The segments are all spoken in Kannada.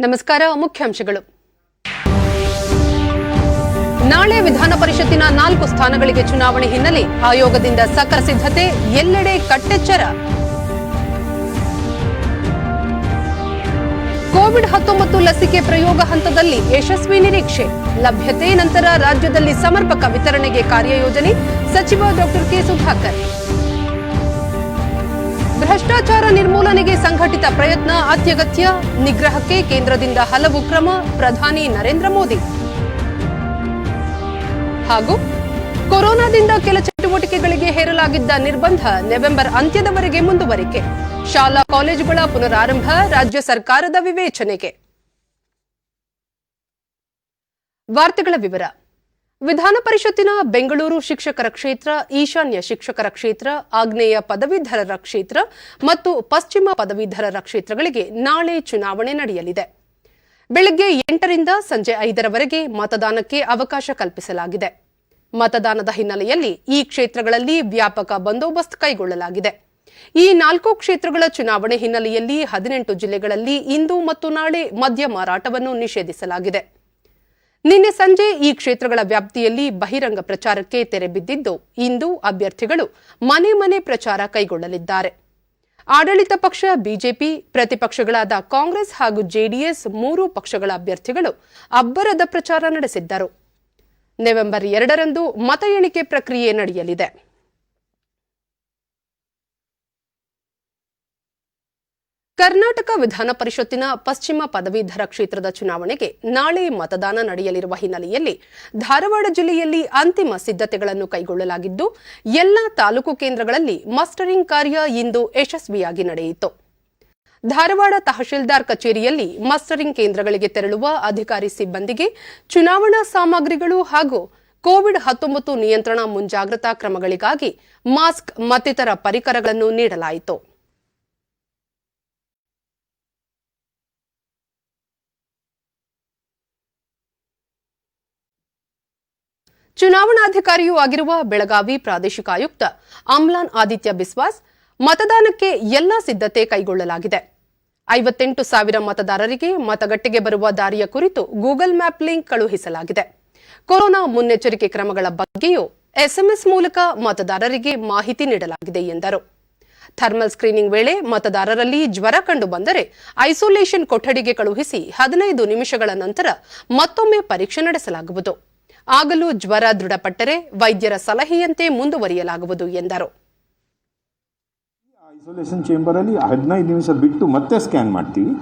ನಮಸ್ಕಾರ. ಮುಖ್ಯಾಂಶಗಳು. ನಾಳೆ ವಿಧಾನ ಪರಿಷತ್ತಿನ 4 ಸ್ಥಾನಗಳಿಗೆ ಚುನಾವಣೆ ಹಿನ್ನೆಲೆ ಆಯೋಗದಿಂದ ಸಕಲ ಸಿದ್ಧತೆ, ಎಲ್ಲೆಡೆ ಕಟ್ಟೆಚ್ಚರ. ಕೋವಿಡ್-19 ಲಸಿಕೆ ಪ್ರಯೋಗ ಹಂತದಲ್ಲಿ ಯಶಸ್ವಿ ನಿರೀಕ್ಷೆ, ಲಭ್ಯತೆ ನಂತರ ರಾಜ್ಯದಲ್ಲಿ ಸಮರ್ಪಕ ವಿತರಣೆಗೆ ಕಾರ್ಯಯೋಜನೆ, ಸಚಿವ ಡಾ ಕೆ ಸುಧಾಕರ್. ಭ್ರಷ್ಟಾಚಾರ ನಿರ್ಮೂಲನೆಗೆ ಸಂಘಟಿತ ಪ್ರಯತ್ನ ಅತ್ಯಗತ್ಯ, ನಿಗ್ರಹಕ್ಕೆ ಕೇಂದ್ರದಿಂದ ಹಲವು ಕ್ರಮ, ಪ್ರಧಾನಿ ನರೇಂದ್ರ ಮೋದಿ. ಹಾಗೂ ಕೊರೋನಾದಿಂದ ಕೆಲ ಚಟುವಟಿಕೆಗಳಿಗೆ ಹೇರಲಾಗಿದ್ದ ನಿರ್ಬಂಧ ನವೆಂಬರ್ ಅಂತ್ಯದವರೆಗೆ ಮುಂದುವರಿಕೆ, ಶಾಲಾ ಕಾಲೇಜುಗಳ ಪುನರಾರಂಭ ರಾಜ್ಯ ಸರ್ಕಾರದ ವಿವೇಚನೆಗೆ. ವಾರ್ತೆಗಳ ವಿವರ. ವಿಧಾನ ಪರಿಷತ್ತಿನ ಬೆಂಗಳೂರು ಶಿಕ್ಷಕರ ಕ್ಷೇತ್ರ, ಈಶಾನ್ಯ ಶಿಕ್ಷಕರ ಕ್ಷೇತ್ರ, ಆಗ್ನೇಯ ಪದವೀಧರರ ಕ್ಷೇತ್ರ ಮತ್ತು ಪಶ್ಚಿಮ ಪದವೀಧರರ ಕ್ಷೇತ್ರಗಳಿಗೆ ನಾಳೆ ಚುನಾವಣೆ ನಡೆಯಲಿದೆ. ಬೆಳಗ್ಗೆ 8ರಿಂದ ಸಂಜೆ 5ರವರೆಗೆ ಮತದಾನಕ್ಕೆ ಅವಕಾಶ ಕಲ್ಪಿಸಲಾಗಿದೆ. ಮತದಾನದ ಹಿನ್ನೆಲೆಯಲ್ಲಿ ಈ ಕ್ಷೇತ್ರಗಳಲ್ಲಿ ವ್ಯಾಪಕ ಬಂದೋಬಸ್ತ್ ಕೈಗೊಳ್ಳಲಾಗಿದೆ. ಈ 4 ಕ್ಷೇತ್ರಗಳ ಚುನಾವಣೆ ಹಿನ್ನೆಲೆಯಲ್ಲಿ 18 ಜಿಲ್ಲೆಗಳಲ್ಲಿ ಇಂದು ಮತ್ತು ನಾಳೆ ಮದ್ಯ ಮಾರಾಟವನ್ನು ನಿಷೇಧಿಸಲಾಗಿದೆ. ನಿನ್ನೆ ಸಂಜೆ ಈ ಕ್ಷೇತ್ರಗಳ ವ್ಯಾಪ್ತಿಯಲ್ಲಿ ಬಹಿರಂಗ ಪ್ರಚಾರಕ್ಕೆ ತೆರೆ ಬಿದ್ದಿದ್ದು, ಇಂದು ಅಭ್ಯರ್ಥಿಗಳು ಮನೆ ಮನೆ ಪ್ರಚಾರ ಕೈಗೊಳ್ಳಲಿದ್ದಾರೆ. ಆಡಳಿತ ಪಕ್ಷ ಬಿಜೆಪಿ, ಪ್ರತಿಪಕ್ಷಗಳಾದ ಕಾಂಗ್ರೆಸ್ ಹಾಗೂ ಜೆಡಿಎಸ್ 3 ಪಕ್ಷಗಳ ಅಭ್ಯರ್ಥಿಗಳು ಅಬ್ಬರದ ಪ್ರಚಾರ ನಡೆಸಿದ್ದರು. ನವೆಂಬರ್ 2ರಂದು ಮತ ಎಣಿಕೆ ಪ್ರಕ್ರಿಯೆ ನಡೆಯಲಿದೆ. ಕರ್ನಾಟಕ ವಿಧಾನ ಪರಿಷತ್ತಿನ ಪಶ್ಚಿಮ ಪದವೀಧರ ಕ್ಷೇತ್ರದ ಚುನಾವಣೆಗೆ ನಾಳೆ ಮತದಾನ ನಡೆಯಲಿರುವ ಹಿನ್ನೆಲೆಯಲ್ಲಿ ಧಾರವಾಡ ಜಿಲ್ಲೆಯಲ್ಲಿ ಅಂತಿಮ ಸಿದ್ಧತೆಗಳನ್ನು ಕೈಗೊಳ್ಳಲಾಗಿದ್ದು, ಎಲ್ಲಾ ತಾಲೂಕು ಕೇಂದ್ರಗಳಲ್ಲಿ ಮಸ್ಟರಿಂಗ್ ಕಾರ್ಯ ಇಂದು ಯಶಸ್ವಿಯಾಗಿ ನಡೆಯಿತು. ಧಾರವಾಡ ತಹಶೀಲ್ದಾರ್ ಕಚೇರಿಯಲ್ಲಿ ಮಸ್ಟರಿಂಗ್ ಕೇಂದ್ರಗಳಿಗೆ ತೆರಳುವ ಅಧಿಕಾರಿ ಸಿಬ್ಬಂದಿಗೆ ಚುನಾವಣಾ ಸಾಮಗ್ರಿಗಳು ಹಾಗೂ ಕೋವಿಡ್-19 ನಿಯಂತ್ರಣ ಮುಂಜಾಗ್ರತಾ ಕ್ರಮಗಳಿಗಾಗಿ ಮಾಸ್ಕ್ ಮತ್ತಿತರ ಪರಿಕರಗಳನ್ನು ನೀಡಲಾಯಿತು. ಚುನಾವಣಾಧಿಕಾರಿಯೂ ಆಗಿರುವ ಬೆಳಗಾವಿ ಪ್ರಾದೇಶಿಕ ಆಯುಕ್ತ ಅಮ್ಲಾನ್ ಆದಿತ್ಯ ಬಿಸ್ವಾಸ್, ಮತದಾನಕ್ಕೆ ಎಲ್ಲಾ ಸಿದ್ಧತೆ ಕೈಗೊಳ್ಳಲಾಗಿದೆ. 58,000 ಮತದಾರರಿಗೆ ಮತಗಟ್ಟೆಗೆ ಬರುವ ದಾರಿಯ ಕುರಿತು ಗೂಗಲ್ ಮ್ಯಾಪ್ ಲಿಂಕ್ ಕಳುಹಿಸಲಾಗಿದೆ. ಕೊರೋನಾ ಮುನ್ನೆಚ್ಚರಿಕೆ ಕ್ರಮಗಳ ಬಗ್ಗೆಯೂ ಎಸ್ಎಂಎಸ್ ಮೂಲಕ ಮತದಾರರಿಗೆ ಮಾಹಿತಿ ನೀಡಲಾಗಿದೆ ಎಂದರು. ಥರ್ಮಲ್ ಸ್ಕ್ರೀನಿಂಗ್ ವೇಳೆ ಮತದಾರರಲ್ಲಿ ಜ್ವರ ಕಂಡು ಬಂದರೆ ಐಸೋಲೇಷನ್ ಕೊಠಡಿಗೆ ಕಳುಹಿಸಿ 15 ನಿಮಿಷಗಳ ನಂತರ ಮತ್ತೊಮ್ಮೆ ಪರೀಕ್ಷೆ ನಡೆಸಲಾಗುವುದು. ಆಗಲೂ ಜ್ವರ ದೃಢಪಟ್ಟರೆ ವೈದ್ಯರ ಸಲಹೆಯಂತೆ ಮುಂದುವರಿಯಲಾಗುವುದು ಎಂದರು. ಐಸೋಲೇಷನ್ ಚೇಂಬರ್ ಅಲ್ಲಿ 15 ನಿಮಿಷ ಬಿಟ್ಟು ಮತ್ತೆ ಸ್ಕ್ಯಾನ್ ಮಾಡ್ತೀವಿ.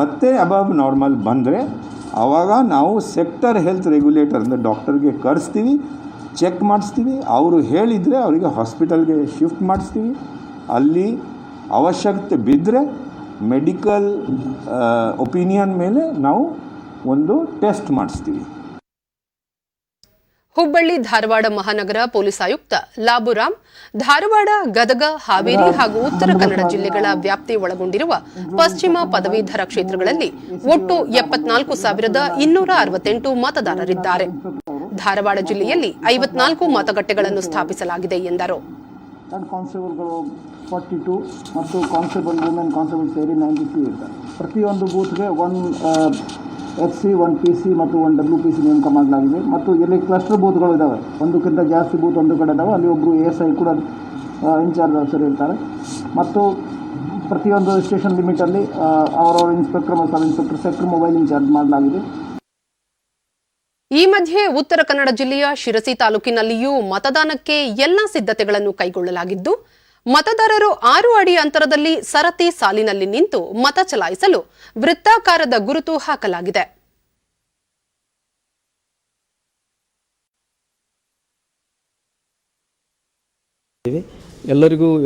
ಮತ್ತೆ ಅಬವ್ ನಾರ್ಮಲ್ ಬಂದರೆ ಆವಾಗ ನಾವು ಸೆಕ್ಟರ್ ಹೆಲ್ತ್ ರೆಗ್ಯುಲೇಟರ್ ಅಂದರೆ ಡಾಕ್ಟರ್ಗೆ ಕರೆಸ್ತೀವಿ, ಚೆಕ್ ಮಾಡಿಸ್ತೀವಿ. ಅವರು ಹೇಳಿದರೆ ಅವರಿಗೆ ಹಾಸ್ಪಿಟಲ್ಗೆ ಶಿಫ್ಟ್ ಮಾಡಿಸ್ತೀವಿ. ಅಲ್ಲಿ ಅವಶ್ಯಕತೆ ಬಿದ್ದರೆ ಮೆಡಿಕಲ್ ಒಪಿನಿಯನ್ ಮೇಲೆ ನಾವು ಒಂದು ಟೆಸ್ಟ್ ಮಾಡಿಸ್ತೀವಿ. ಹುಬ್ಬಳ್ಳಿ ಧಾರವಾಡ ಮಹಾನಗರ ಪೊಲೀಸ್ ಆಯುಕ್ತ ಲಾಬುರಾಮ್, ಧಾರವಾಡ, ಗದಗ, ಹಾವೇರಿ ಹಾಗೂ ಉತ್ತರ ಕನ್ನಡ ಜಿಲ್ಲೆಗಳ ವ್ಯಾಪ್ತಿ ಒಳಗೊಂಡಿರುವ ಪಶ್ಚಿಮ ಪದವೀಧರ ಕ್ಷೇತ್ರಗಳಲ್ಲಿ ಒಟ್ಟು 74,268 ಮತದಾರರಿದ್ದಾರೆ. ಧಾರವಾಡ ಜಿಲ್ಲೆಯಲ್ಲಿ 54 ಮತಗಟ್ಟೆಗಳನ್ನು ಸ್ಥಾಪಿಸಲಾಗಿದೆ ಎಂದರು. ಮತ್ತು ಕಾನ್ಸ್ಟೇಬಲ್ ವುಮೆನ್ ಕಾನ್ಸ್ಟೇಬಲ್ ಸೇರಿ 92 ಇರ್ತಾರೆ. ಪ್ರತಿಯೊಂದು ಬೂತ್ಗೆ 1 FC 1 PC ಮತ್ತು 1 WPC ನೇಮಕ ಮಾಡಲಾಗಿದೆ. ಮತ್ತು ಇಲ್ಲಿ ಕ್ಲಸ್ಟರ್ ಬೂತ್ಗಳು ಇದ್ದಾವೆ, ಒಂದಕ್ಕಿಂತ ಜಾಸ್ತಿ ಬೂತ್ ಒಂದು ಕಡೆ ಇದ್ದಾವೆ. ಅಲ್ಲಿ ಒಬ್ಬರು ASI ಕೂಡ ಇನ್ಚಾರ್ಜ್ ಆಫೀಸರ್ ಇರ್ತಾರೆ. ಮತ್ತು ಪ್ರತಿಯೊಂದು ಸ್ಟೇಷನ್ ಲಿಮಿಟಲ್ಲಿ ಅವರವರ ಇನ್ಸ್ಪೆಕ್ಟರ್ ಮತ್ತು sub inspector sector mobile incharge ಮಾಡಲಾಗಿದೆ. ಈ ಮಧ್ಯೆ ಉತ್ತರ ಕನ್ನಡ ಜಿಲ್ಲೆಯ ಶಿರಸಿ ತಾಲೂಕಿನಲ್ಲಿಯೂ ಮತದಾನಕ್ಕೆ ಎಲ್ಲಾ ಸಿದ್ಧತೆಗಳನ್ನು ಕೈಗೊಳ್ಳಲಾಗಿದ್ದು, ಮತದಾರರು 6 ಅಡಿ ಅಂತರದಲ್ಲಿ ಸರತಿ ಸಾಲಿನಲ್ಲಿ ನಿಂತು ಮತ ಚಲಾಯಿಸಲು ವೃತ್ತಾಕಾರದ ಗುರುತು ಹಾಕಲಾಗಿದೆ.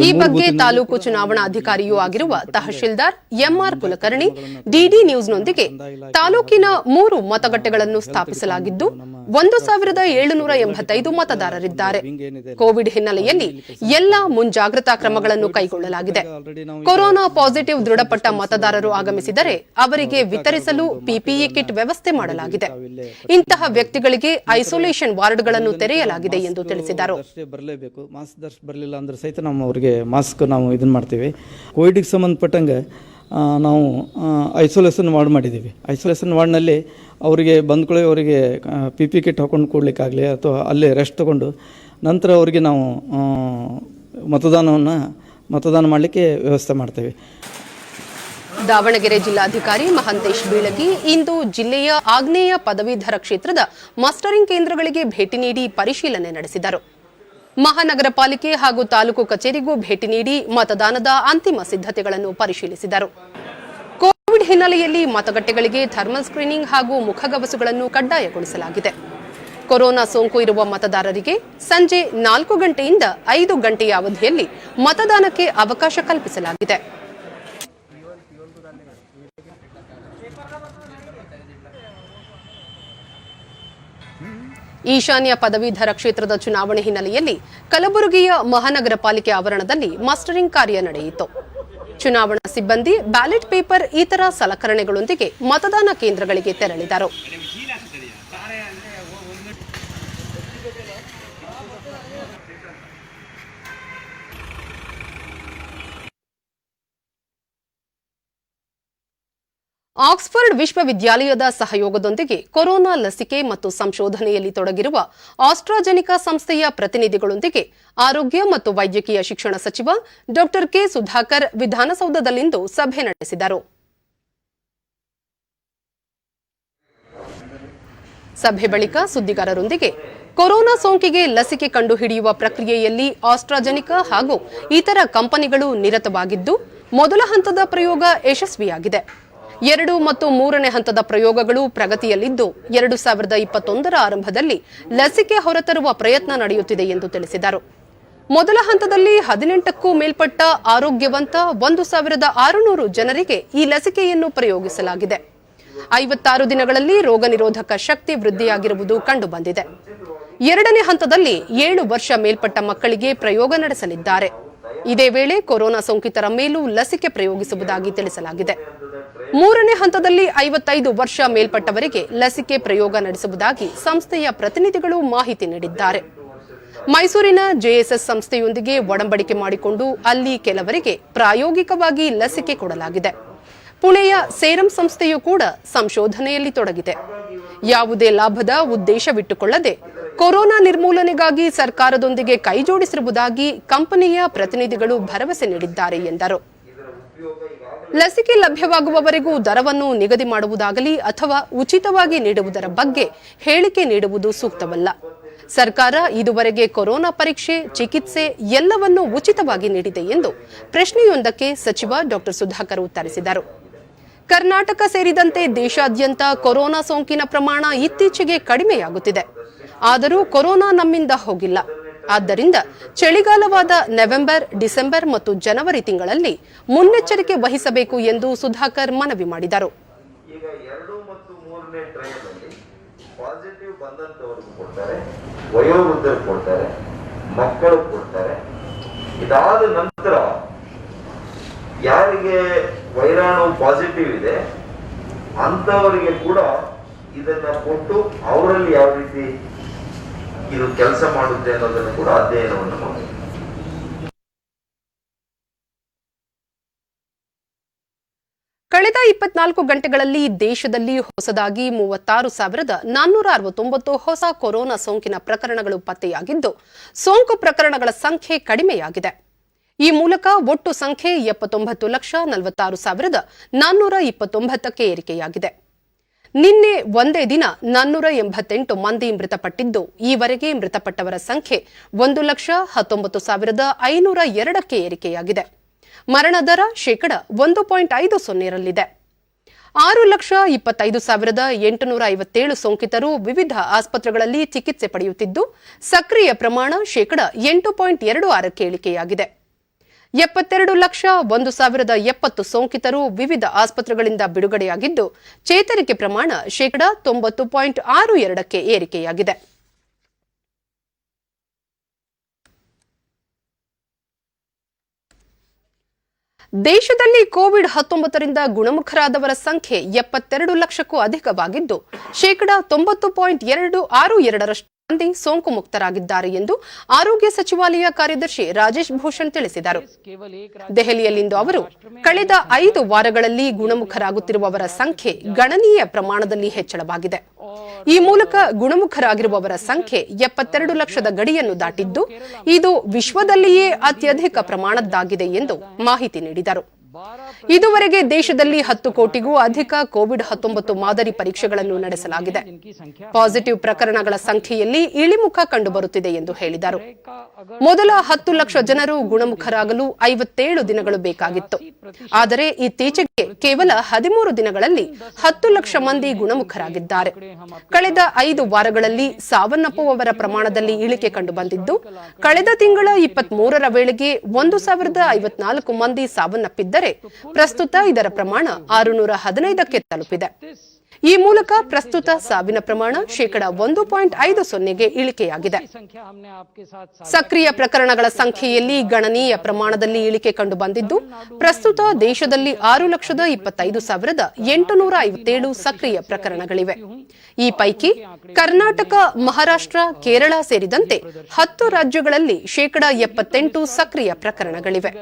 ಈ ಬಗ್ಗೆ ತಾಲೂಕು ಚುನಾವಣಾಧಿಕಾರಿಯೂ ಆಗಿರುವ ತಹಶೀಲ್ದಾರ್ ಎಂಆರ್ ಕುಲಕರ್ಣಿ ಡಿಡಿ ನ್ಯೂಸ್ನೊಂದಿಗೆ, ತಾಲೂಕಿನ 3 ಮತಗಟ್ಟೆಗಳನ್ನು ಸ್ಥಾಪಿಸಲಾಗಿದ್ದು 1,785 ಮತದಾರರಿದ್ದಾರೆ. ಕೋವಿಡ್ ಹಿನ್ನೆಲೆಯಲ್ಲಿ ಎಲ್ಲಾ ಮುಂಜಾಗ್ರತಾ ಕ್ರಮಗಳನ್ನು ಕೈಗೊಳ್ಳಲಾಗಿದೆ. ಕೊರೋನಾ ಪಾಸಿಟಿವ್ ದೃಢಪಟ್ಟ ಮತದಾರರು ಆಗಮಿಸಿದರೆ ಅವರಿಗೆ ವಿತರಿಸಲು ಪಿಪಿಇ ಕಿಟ್ ವ್ಯವಸ್ಥೆ ಮಾಡಲಾಗಿದೆ. ಇಂತಹ ವ್ಯಕ್ತಿಗಳಿಗೆ ಐಸೋಲೇಷನ್ ವಾರ್ಡ್ಗಳನ್ನು ತೆರೆಯಲಾಗಿದೆ ಎಂದು ತಿಳಿಸಿದರು. ಸಹಿತ ನಾವು ಅವರಿಗೆ ಮಾಸ್ಕ್ ನಾವು ಇದನ್ನು ಮಾಡ್ತೀವಿ. ಕೋವಿಡ್ಗೆ ಸಂಬಂಧಪಟ್ಟಂಗೆ ನಾವು ಐಸೋಲೇಷನ್ ವಾರ್ಡ್ ಮಾಡಿದ್ದೀವಿ. ಐಸೋಲೇಷನ್ ವಾರ್ಡ್ನಲ್ಲಿ ಅವರಿಗೆ ಬಂದ್ಕೊಳ್ಳಿ ಅವರಿಗೆ PPE ಕಿಟ್ ಹಾಕೊಂಡು ಕೊಡಲಿಕ್ಕಾಗಲಿ ಅಥವಾ ಅಲ್ಲೇ ರೆಸ್ಟ್ ತೊಗೊಂಡು ನಂತರ ಅವರಿಗೆ ನಾವು ಮತದಾನ ಮಾಡಲಿಕ್ಕೆ ವ್ಯವಸ್ಥೆ ಮಾಡ್ತೇವೆ. ದಾವಣಗೆರೆ ಜಿಲ್ಲಾಧಿಕಾರಿ ಮಹಾಂತೇಶ್ ಬೀಳಗಿ ಇಂದು ಜಿಲ್ಲೆಯ ಆಗ್ನೇಯ ಪದವೀಧರ ಕ್ಷೇತ್ರದ ಮಾಸ್ಟರಿಂಗ್ ಕೇಂದ್ರಗಳಿಗೆ ಭೇಟಿ ನೀಡಿ ಪರಿಶೀಲನೆ ನಡೆಸಿದರು. ಮಹಾನಗರ ಪಾಲಿಕೆ ಹಾಗೂ ತಾಲೂಕು ಕಚೇರಿಗೂ ಭೇಟಿ ನೀಡಿ ಮತದಾನದ ಅಂತಿಮ ಸಿದ್ಧತೆಗಳನ್ನು ಪರಿಶೀಲಿಸಿದರು. ಕೋವಿಡ್ ಹಿನ್ನೆಲೆಯಲ್ಲಿ ಮತಗಟ್ಟೆಗಳಿಗೆ ಥರ್ಮಲ್ ಸ್ಕ್ರೀನಿಂಗ್ ಹಾಗೂ ಮುಖಗವಸುಗಳನ್ನು ಕಡ್ಡಾಯಗೊಳಿಸಲಾಗಿದೆ. ಕೊರೋನಾ ಸೋಂಕು ಇರುವ ಮತದಾರರಿಗೆ ಸಂಜೆ 4 ಗಂಟೆಯಿಂದ 5 ಗಂಟೆಯ ಅವಧಿಯಲ್ಲಿ ಮತದಾನಕ್ಕೆ ಅವಕಾಶ ಕಲ್ಪಿಸಲಾಗಿದೆ. ಈಶಾನ್ಯ ಪದವೀಧರ ಕ್ಷೇತ್ರದ ಚುನಾವಣೆ ಹಿನ್ನೆಲೆಯಲ್ಲಿ ಕಲಬುರಗಿಯ ಮಹಾನಗರ ಪಾಲಿಕೆ ಆವರಣದಲ್ಲಿ ಮಾಸ್ಟರಿಂಗ್ ಕಾರ್ಯ ನಡೆಯಿತು. ಚುನಾವಣಾ ಸಿಬ್ಬಂದಿ ಬ್ಯಾಲೆಟ್ ಪೇಪರ್ ಇತರ ಸಲಕರಣೆಗಳೊಂದಿಗೆ ಮತದಾನ ಕೇಂದ್ರಗಳಿಗೆ ತೆರಳಿದರು. ಆಕ್ಸ್ಫರ್ಡ್ ವಿಶ್ವವಿದ್ಯಾಲಯದ ಸಹಯೋಗದೊಂದಿಗೆ ಕೊರೋನಾ ಲಸಿಕೆ ಮತ್ತು ಸಂಶೋಧನೆಯಲ್ಲಿ ತೊಡಗಿರುವ ಆಸ್ಟ್ರಾಜೆನಿಕಾ ಸಂಸ್ಥೆಯ ಪ್ರತಿನಿಧಿಗಳೊಂದಿಗೆ ಆರೋಗ್ಯ ಮತ್ತು ವೈದ್ಯಕೀಯ ಶಿಕ್ಷಣ ಸಚಿವ ಡಾ ಕೆ ಸುಧಾಕರ್ ವಿಧಾನಸೌಧದಲ್ಲಿಂದು ಸಭೆ ನಡೆಸಿದರು. ಸಭೆ ಬಳಿಕ ಸುದ್ದಿಗಾರರೊಂದಿಗೆ ಕೊರೋನಾ ಸೋಂಕಿಗೆ ಲಸಿಕೆ ಕಂಡುಹಿಡಿಯುವ ಪ್ರಕ್ರಿಯೆಯಲ್ಲಿ ಆಸ್ಟ್ರಾಜೆನಿಕಾ ಹಾಗೂ ಇತರ ಕಂಪನಿಗಳು ನಿರತವಾಗಿದ್ದು ಮೊದಲ ಹಂತದ ಪ್ರಯೋಗ ಯಶಸ್ವಿಯಾಗಿದೆ. 2 ಮತ್ತು 3ನೇ ಹಂತದ ಪ್ರಯೋಗಗಳು ಪ್ರಗತಿಯಲ್ಲಿದ್ದು 2021ರ ಆರಂಭದಲ್ಲಿ ಲಸಿಕೆ ಹೊರತರುವ ಪ್ರಯತ್ನ ನಡೆಯುತ್ತಿದೆ ಎಂದು ತಿಳಿಸಿದರು. ಮೊದಲ ಹಂತದಲ್ಲಿ 18ಕ್ಕೂ ಮೇಲ್ಪಟ್ಟ ಆರೋಗ್ಯವಂತ 1600 ಜನರಿಗೆ ಈ ಲಸಿಕೆಯನ್ನು ಪ್ರಯೋಗಿಸಲಾಗಿದೆ. 56 ದಿನಗಳಲ್ಲಿ ರೋಗ ನಿರೋಧಕ ಶಕ್ತಿ ವೃದ್ಧಿಯಾಗಿರುವುದು ಕಂಡುಬಂದಿದೆ. 2ನೇ ಹಂತದಲ್ಲಿ 7 ವರ್ಷ ಮೇಲ್ಪಟ್ಟ ಮಕ್ಕಳಿಗೆ ಪ್ರಯೋಗ ನಡೆಸಲಿದ್ದಾರೆ. ಇದೇ ವೇಳೆ ಕೊರೋನಾ ಸೋಂಕಿತರ ಮೇಲೂ ಲಸಿಕೆ ಪ್ರಯೋಗಿಸುವುದಾಗಿ ತಿಳಿಸಲಾಗಿದೆ. 3ನೇ ಹಂತದಲ್ಲಿ 55 ವರ್ಷ ಮೇಲ್ಪಟ್ಟವರಿಗೆ ಲಸಿಕೆ ಪ್ರಯೋಗ ನಡೆಸುವುದಾಗಿ ಸಂಸ್ಥೆಯ ಪ್ರತಿನಿಧಿಗಳು ಮಾಹಿತಿ ನೀಡಿದ್ದಾರೆ. ಮೈಸೂರಿನ JSS ಸಂಸ್ಥೆಯೊಂದಿಗೆ ಒಡಂಬಡಿಕೆ ಮಾಡಿಕೊಂಡು ಅಲ್ಲಿ ಕೆಲವರಿಗೆ ಪ್ರಾಯೋಗಿಕವಾಗಿ ಲಸಿಕೆ ಕೊಡಲಾಗಿದೆ. ಪುಣೆಯ ಸೇರಂ ಸಂಸ್ಥೆಯೂ ಕೂಡ ಸಂಶೋಧನೆಯಲ್ಲಿ ತೊಡಗಿದೆ. ಯಾವುದೇ ಲಾಭದ ಉದ್ದೇಶವಿಟ್ಟುಕೊಳ್ಳದೆ ಕೊರೋನಾ ನಿರ್ಮೂಲನೆಗಾಗಿ ಸರ್ಕಾರದೊಂದಿಗೆ ಕೈಜೋಡಿಸಿರುವುದಾಗಿ ಕಂಪನಿಯ ಪ್ರತಿನಿಧಿಗಳು ಭರವಸೆ ನೀಡಿದ್ದಾರೆ ಎಂದರು. ಲಸಿಕೆ ಲಭ್ಯವಾಗುವವರೆಗೂ ದರವನ್ನು ನಿಗದಿ ಮಾಡುವುದಾಗಲಿ ಅಥವಾ ಉಚಿತವಾಗಿ ನೀಡುವುದರ ಬಗ್ಗೆ ಹೇಳಿಕೆ ನೀಡುವುದು ಸೂಕ್ತವಲ್ಲ. ಸರ್ಕಾರ ಇದುವರೆಗೆ ಕೊರೋನಾ ಪರೀಕ್ಷೆ, ಚಿಕಿತ್ಸೆ ಎಲ್ಲವನ್ನೂ ಉಚಿತವಾಗಿ ನೀಡಿದೆ ಎಂದು ಪ್ರಶ್ನೆಯೊಂದಕ್ಕೆ ಸಚಿವ ಡಾ ಸುಧಾಕರ್ ಉತ್ತರಿಸಿದರು. ಕರ್ನಾಟಕ ಸೇರಿದಂತೆ ದೇಶಾದ್ಯಂತ ಕೊರೋನಾ ಸೋಂಕಿನ ಪ್ರಮಾಣ ಇತ್ತೀಚೆಗೆ ಕಡಿಮೆಯಾಗುತ್ತಿದೆ. ಆದರೂ ಕೊರೋನಾ ನಮ್ಮಿಂದ ಹೋಗಿಲ್ಲ. ಆದ್ದರಿಂದ ಚಳಿಗಾಲವಾದ ನವೆಂಬರ್, ಡಿಸೆಂಬರ್ ಮತ್ತು ಜನವರಿ ತಿಂಗಳಲ್ಲಿ ಮುನ್ನೆಚ್ಚರಿಕೆ ವಹಿಸಬೇಕು ಎಂದು ಸುಧಾಕರ್ ಮನವಿ ಮಾಡಿದರು. ಈಗ 2 ಮತ್ತು 3ನೇ ಟ್ರೈನಲ್ಲಿ ಪಾಸಿಟಿವ್ ಬಂದಂತವರಿಗೆ ಕೊಡ್ತಾರೆ, ವಯೋವೃದ್ಧರು ಕೊಡ್ತಾರೆ, ಮಕ್ಕಳು ಕೊಡ್ತಾರೆ. ಇದಾದ ನಂತರ ಯಾರಿಗೆ ವೈರಾಣು ಪಾಸಿಟಿವ್ ಇದೆ ಅಂತವರಿಗೆ ಕೂಡ ಇದನ್ನ ಕೊಟ್ಟು ಅವರಲ್ಲಿ ಯಾವ ರೀತಿ ಇದು ಕೆಲಸ ಮಾಡುತ್ತೆ ಅನ್ನೋದನ್ನು ಕೂಡ ಅಧ್ಯಯನವನ್ನು ಮಾಡಿ. ಕಳೆದ 24 ಗಂಟೆಗಳಲ್ಲಿ ದೇಶದಲ್ಲಿ ಹೊಸದಾಗಿ 36,469 ಹೊಸ ಕೊರೋನಾ ಸೋಂಕಿನ ಪ್ರಕರಣಗಳು ಪತ್ತೆಯಾಗಿದ್ದು ಸೋಂಕು ಪ್ರಕರಣಗಳ ಸಂಖ್ಯೆ ಕಡಿಮೆಯಾಗಿದೆ. ಈ ಮೂಲಕ ಒಟ್ಟು ಸಂಖ್ಯೆ 79,46,429ಕ್ಕೆ ಏರಿಕೆಯಾಗಿದೆ. ನಿನ್ನೆ ಒಂದೇ ದಿನ 488 ಮಂದಿ ಮೃತಪಟ್ಟಿದ್ದು ಈವರೆಗೆ ಮೃತಪಟ್ಟವರ ಸಂಖ್ಯೆ 1,19,502ಕ್ಕೆ ಏರಿಕೆಯಾಗಿದೆ. ಮರಣ ದರ 1.50%ರಲ್ಲಿದೆ. 6,25,857 ಸೋಂಕಿತರು ವಿವಿಧ ಆಸ್ಪತ್ರೆಗಳಲ್ಲಿ ಚಿಕಿತ್ಸೆ ಪಡೆಯುತ್ತಿದ್ದು ಸಕ್ರಿಯ ಪ್ರಮಾಣ 8.26ಕ್ಕೆ ಇಳಿಕೆಯಾಗಿದೆ. 72,01,070 ಸೋಂಕಿತರು ವಿವಿಧ ಆಸ್ಪತ್ರೆಗಳಿಂದ ಬಿಡುಗಡೆಯಾಗಿದ್ದು ಚೇತರಿಕೆ ಪ್ರಮಾಣ 90.62ಕ್ಕೆ ಏರಿಕೆಯಾಗಿದೆ. ದೇಶದಲ್ಲಿ ಕೋವಿಡ್-19ರಿಂದ ಗುಣಮುಖರಾದವರ ಸಂಖ್ಯೆ 72 ಲಕ್ಷಕ್ಕೂ ಅಧಿಕವಾಗಿದ್ದು 90.262% ಮಂದಿ ಸೋಂಕು ಮುಕ್ತರಾಗಿದ್ದಾರೆ ಎಂದು ಆರೋಗ್ಯ ಸಚಿವಾಲಯ ಕಾರ್ಯದರ್ಶಿ ರಾಜೇಶ್ ಭೂಷಣ್ ತಿಳಿಸಿದರು. ದೆಹಲಿಯಲ್ಲಿಂದು ಅವರು ಕಳೆದ 5 ವಾರಗಳಲ್ಲಿ ಗುಣಮುಖರಾಗುತ್ತಿರುವವರ ಸಂಖ್ಯೆ ಗಣನೀಯ ಪ್ರಮಾಣದಲ್ಲಿ ಹೆಚ್ಚಳವಾಗಿದೆ. ಈ ಮೂಲಕ ಗುಣಮುಖರಾಗಿರುವವರ ಸಂಖ್ಯೆ 72 ಲಕ್ಷದ ಗಡಿಯನ್ನು ದಾಟಿದ್ದು, ಇದು ವಿಶ್ವದಲ್ಲಿಯೇ ಅತ್ಯಧಿಕ ಪ್ರಮಾಣದ್ದಾಗಿದೆ ಎಂದು ಮಾಹಿತಿ ನೀಡಿದರು. ಇದುವರೆಗೆ ದೇಶದಲ್ಲಿ 10 ಕೋಟಿಗೂ ಅಧಿಕ ಕೋವಿಡ್-19 ಮಾದರಿ ಪರೀಕ್ಷೆಗಳನ್ನು ನಡೆಸಲಾಗಿದೆ. ಪಾಸಿಟಿವ್ ಪ್ರಕರಣಗಳ ಸಂಖ್ಯೆಯಲ್ಲಿ ಇಳಿಮುಖ ಕಂಡುಬರುತ್ತಿದೆ ಎಂದು ಹೇಳಿದರು. ಮೊದಲ 10 ಲಕ್ಷ ಜನರು ಗುಣಮುಖರಾಗಲು 57 ದಿನಗಳು ಬೇಕಾಗಿತ್ತು. ಆದರೆ ಇತ್ತೀಚೆಗೆ ಕೇವಲ 13 ದಿನಗಳಲ್ಲಿ 10 ಲಕ್ಷ ಮಂದಿ ಗುಣಮುಖರಾಗಿದ್ದಾರೆ. ಕಳೆದ 5 ವಾರಗಳಲ್ಲಿ ಸಾವನ್ನಪ್ಪುವವರ ಪ್ರಮಾಣದಲ್ಲಿ ಇಳಿಕೆ ಕಂಡುಬಂದಿದ್ದು, ಕಳೆದ ತಿಂಗಳ 23ರ ವೇಳೆಗೆ 1054 ಮಂದಿ ಸಾವನ್ನಪ್ಪಿದ್ದರೆ ಪ್ರಸ್ತುತ ಇದರ ಪ್ರಮಾಣ 615ಕ್ಕೆ ತಲುಪಿದೆ. ಈ ಮೂಲಕ ಪ್ರಸ್ತುತ ಸಾವಿನ ಪ್ರಮಾಣ 1.50% ಇಳಿಕೆಯಾಗಿದೆ. ಸಕ್ರಿಯ ಪ್ರಕರಣಗಳ ಸಂಖ್ಯೆಯಲ್ಲಿ ಗಣನೀಯ ಪ್ರಮಾಣದಲ್ಲಿ ಇಳಿಕೆ ಕಂಡುಬಂದಿದ್ದು, ಪ್ರಸ್ತುತ ದೇಶದಲ್ಲಿ 6,25,857 ಸಕ್ರಿಯ ಪ್ರಕರಣಗಳಿವೆ. ಈ ಪೈಕಿ ಕರ್ನಾಟಕ, ಮಹಾರಾಷ್ಟ್ರ, ಕೇರಳ ಸೇರಿದಂತೆ 10 ರಾಜ್ಯಗಳಲ್ಲಿ 78% ಸಕ್ರಿಯ ಪ್ರಕರಣಗಳಿವೆ.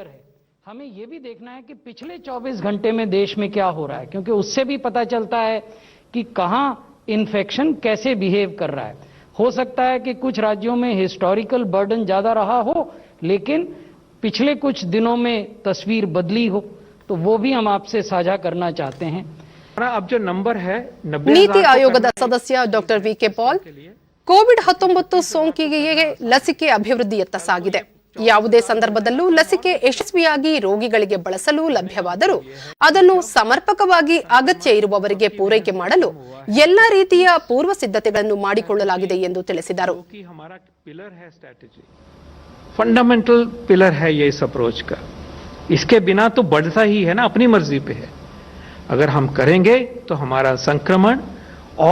हमें ये भी देखना है कि पिछले 24 घंटे में देश में क्या हो रहा है, क्योंकि उससे भी पता चलता है कि कहां इन्फेक्शन कैसे बिहेव कर रहा है. हो सकता है कि कुछ राज्यों में हिस्टोरिकल बर्डन ज्यादा रहा हो, लेकिन पिछले कुछ दिनों में तस्वीर बदली हो, तो वो भी हम आपसे साझा करना चाहते हैं. अब जो नंबर है ನೀತಿ ಆಯೋಗದ ಸದಸ್ಯ ಡಾಕ್ಟರ್ ವಿಕೆ ಪಾಲ್, ಕೋವಿಡ್-19 ಸೋಂಕಿಗೆ ಲಸಿಕೆ ಅಭಿವೃದ್ಧಿಯತ್ತ ಸಾಗಿದೆ. ಯಾವುದೇ ಸಂದರ್ಭದಲ್ಲೂ ಲಸಿಕೆ ಯಶಸ್ವಿಯಾಗಿ ರೋಗಿಗಳಿಗೆ ಬಳಸಲು ಲಭ್ಯವಾದರೂ ಅದನ್ನು ಸಮರ್ಪಕವಾಗಿ ಅಗತ್ಯ ಇರುವವರಿಗೆ ಪೂರೈಕೆ ಮಾಡಲು ಎಲ್ಲ ರೀತಿಯ ಪೂರ್ವ ಸಿದ್ಧತೆಗಳನ್ನು ಮಾಡಿಕೊಳ್ಳಲಾಗಿದೆ ಎಂದು ತಿಳಿಸಿದರು. फंडामेंटल पिलर है ये इस अप्रोच का. इसके बिना तो बढ़ता ही है ना, अपनी मर्जी पे है. अगर हम करेंगे तो हमारा संक्रमण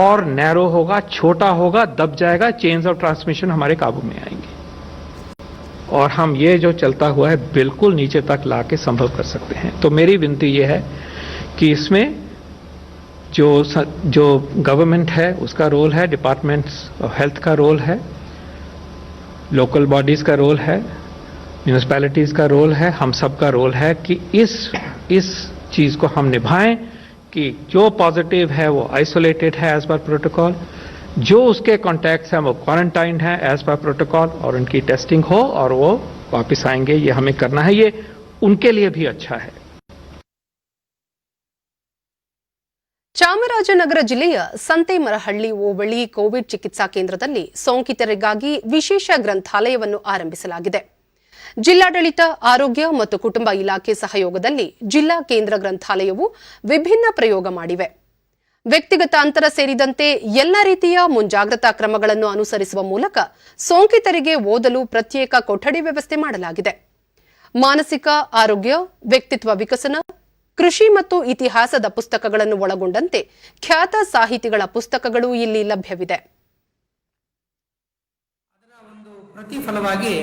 और नैरो होगा, छोटा होगा, दब जाएगा, चेन्स ऑफ ट्रांसमिशन हमारे काबू में आएंगे और हम ये जो चलता हुआ है बिल्कुल नीचे तक लाके संभव कर सकते हैं. तो मेरी विनती ये है कि इसमें जो गवर्नमेंट है उसका रोल है, डिपार्टमेंट्स ऑफ हेल्थ का रोल है, लोकल बॉडीज का रोल है, म्यूनिसिपैलिटीज का रोल है, हम सब का रोल है कि इस चीज को हम निभाएं कि जो पॉजिटिव है वो आइसोलेटेड है एज पर प्रोटोकॉल, जो उसके कॉन्टैक्ट्स हैं वो क्वारंटाइन है एज पर प्रोटोकॉल और उनकी टेस्टिंग हो और वो वापस आएंगे. ये हमें करना है, ये उनके लिए भी अच्छा है. ಚಾಮರಾಜನಗರ ಜಿಲ್ಲೆಯ ಸಂತೇಮರಹಳ್ಳಿ ಹೋಬಳಿ ಕೋವಿಡ್ ಚಿಕಿತ್ಸಾ ಕೇಂದ್ರದಲ್ಲಿ ಸೋಂಕಿತರಿಗಾಗಿ ವಿಶೇಷ ಗ್ರಂಥಾಲಯವನ್ನು ಆರಂಭಿಸಲಾಗಿದೆ. ಜಿಲ್ಲಾಡಳಿತ, ಆರೋಗ್ಯ ಮತ್ತು ಕುಟುಂಬ ಇಲಾಖೆ ಸಹಯೋಗದಲ್ಲಿ ಜಿಲ್ಲಾ ಕೇಂದ್ರ ಗ್ರಂಥಾಲಯವು ವಿಭಿನ್ನ ಪ್ರಯೋಗ ಮಾಡಿವೆ. ವ್ಯಕ್ತಿಗತ ಅಂತರ ಸೇರಿದಂತೆ ಎಲ್ಲ ರೀತಿಯ ಮುಂಜಾಗ್ರತಾ ಕ್ರಮಗಳನ್ನು ಅನುಸರಿಸುವ ಮೂಲಕ ಸೋಂಕಿತರಿಗೆ ಓದಲು ಪ್ರತ್ಯೇಕ ಕೊಠಡಿ ವ್ಯವಸ್ಥೆ ಮಾಡಲಾಗಿದೆ. ಮಾನಸಿಕ ಆರೋಗ್ಯ, ವ್ಯಕ್ತಿತ್ವ ವಿಕಸನ, ಕೃಷಿ ಮತ್ತು ಇತಿಹಾಸದ ಪುಸ್ತಕಗಳನ್ನು ಒಳಗೊಂಡಂತೆ ಖ್ಯಾತ ಸಾಹಿತಿಗಳ ಪುಸ್ತಕಗಳು ಇಲ್ಲಿ ಲಭ್ಯವಿದೆ. ಪ್ರತಿಫಲವಾಗಿ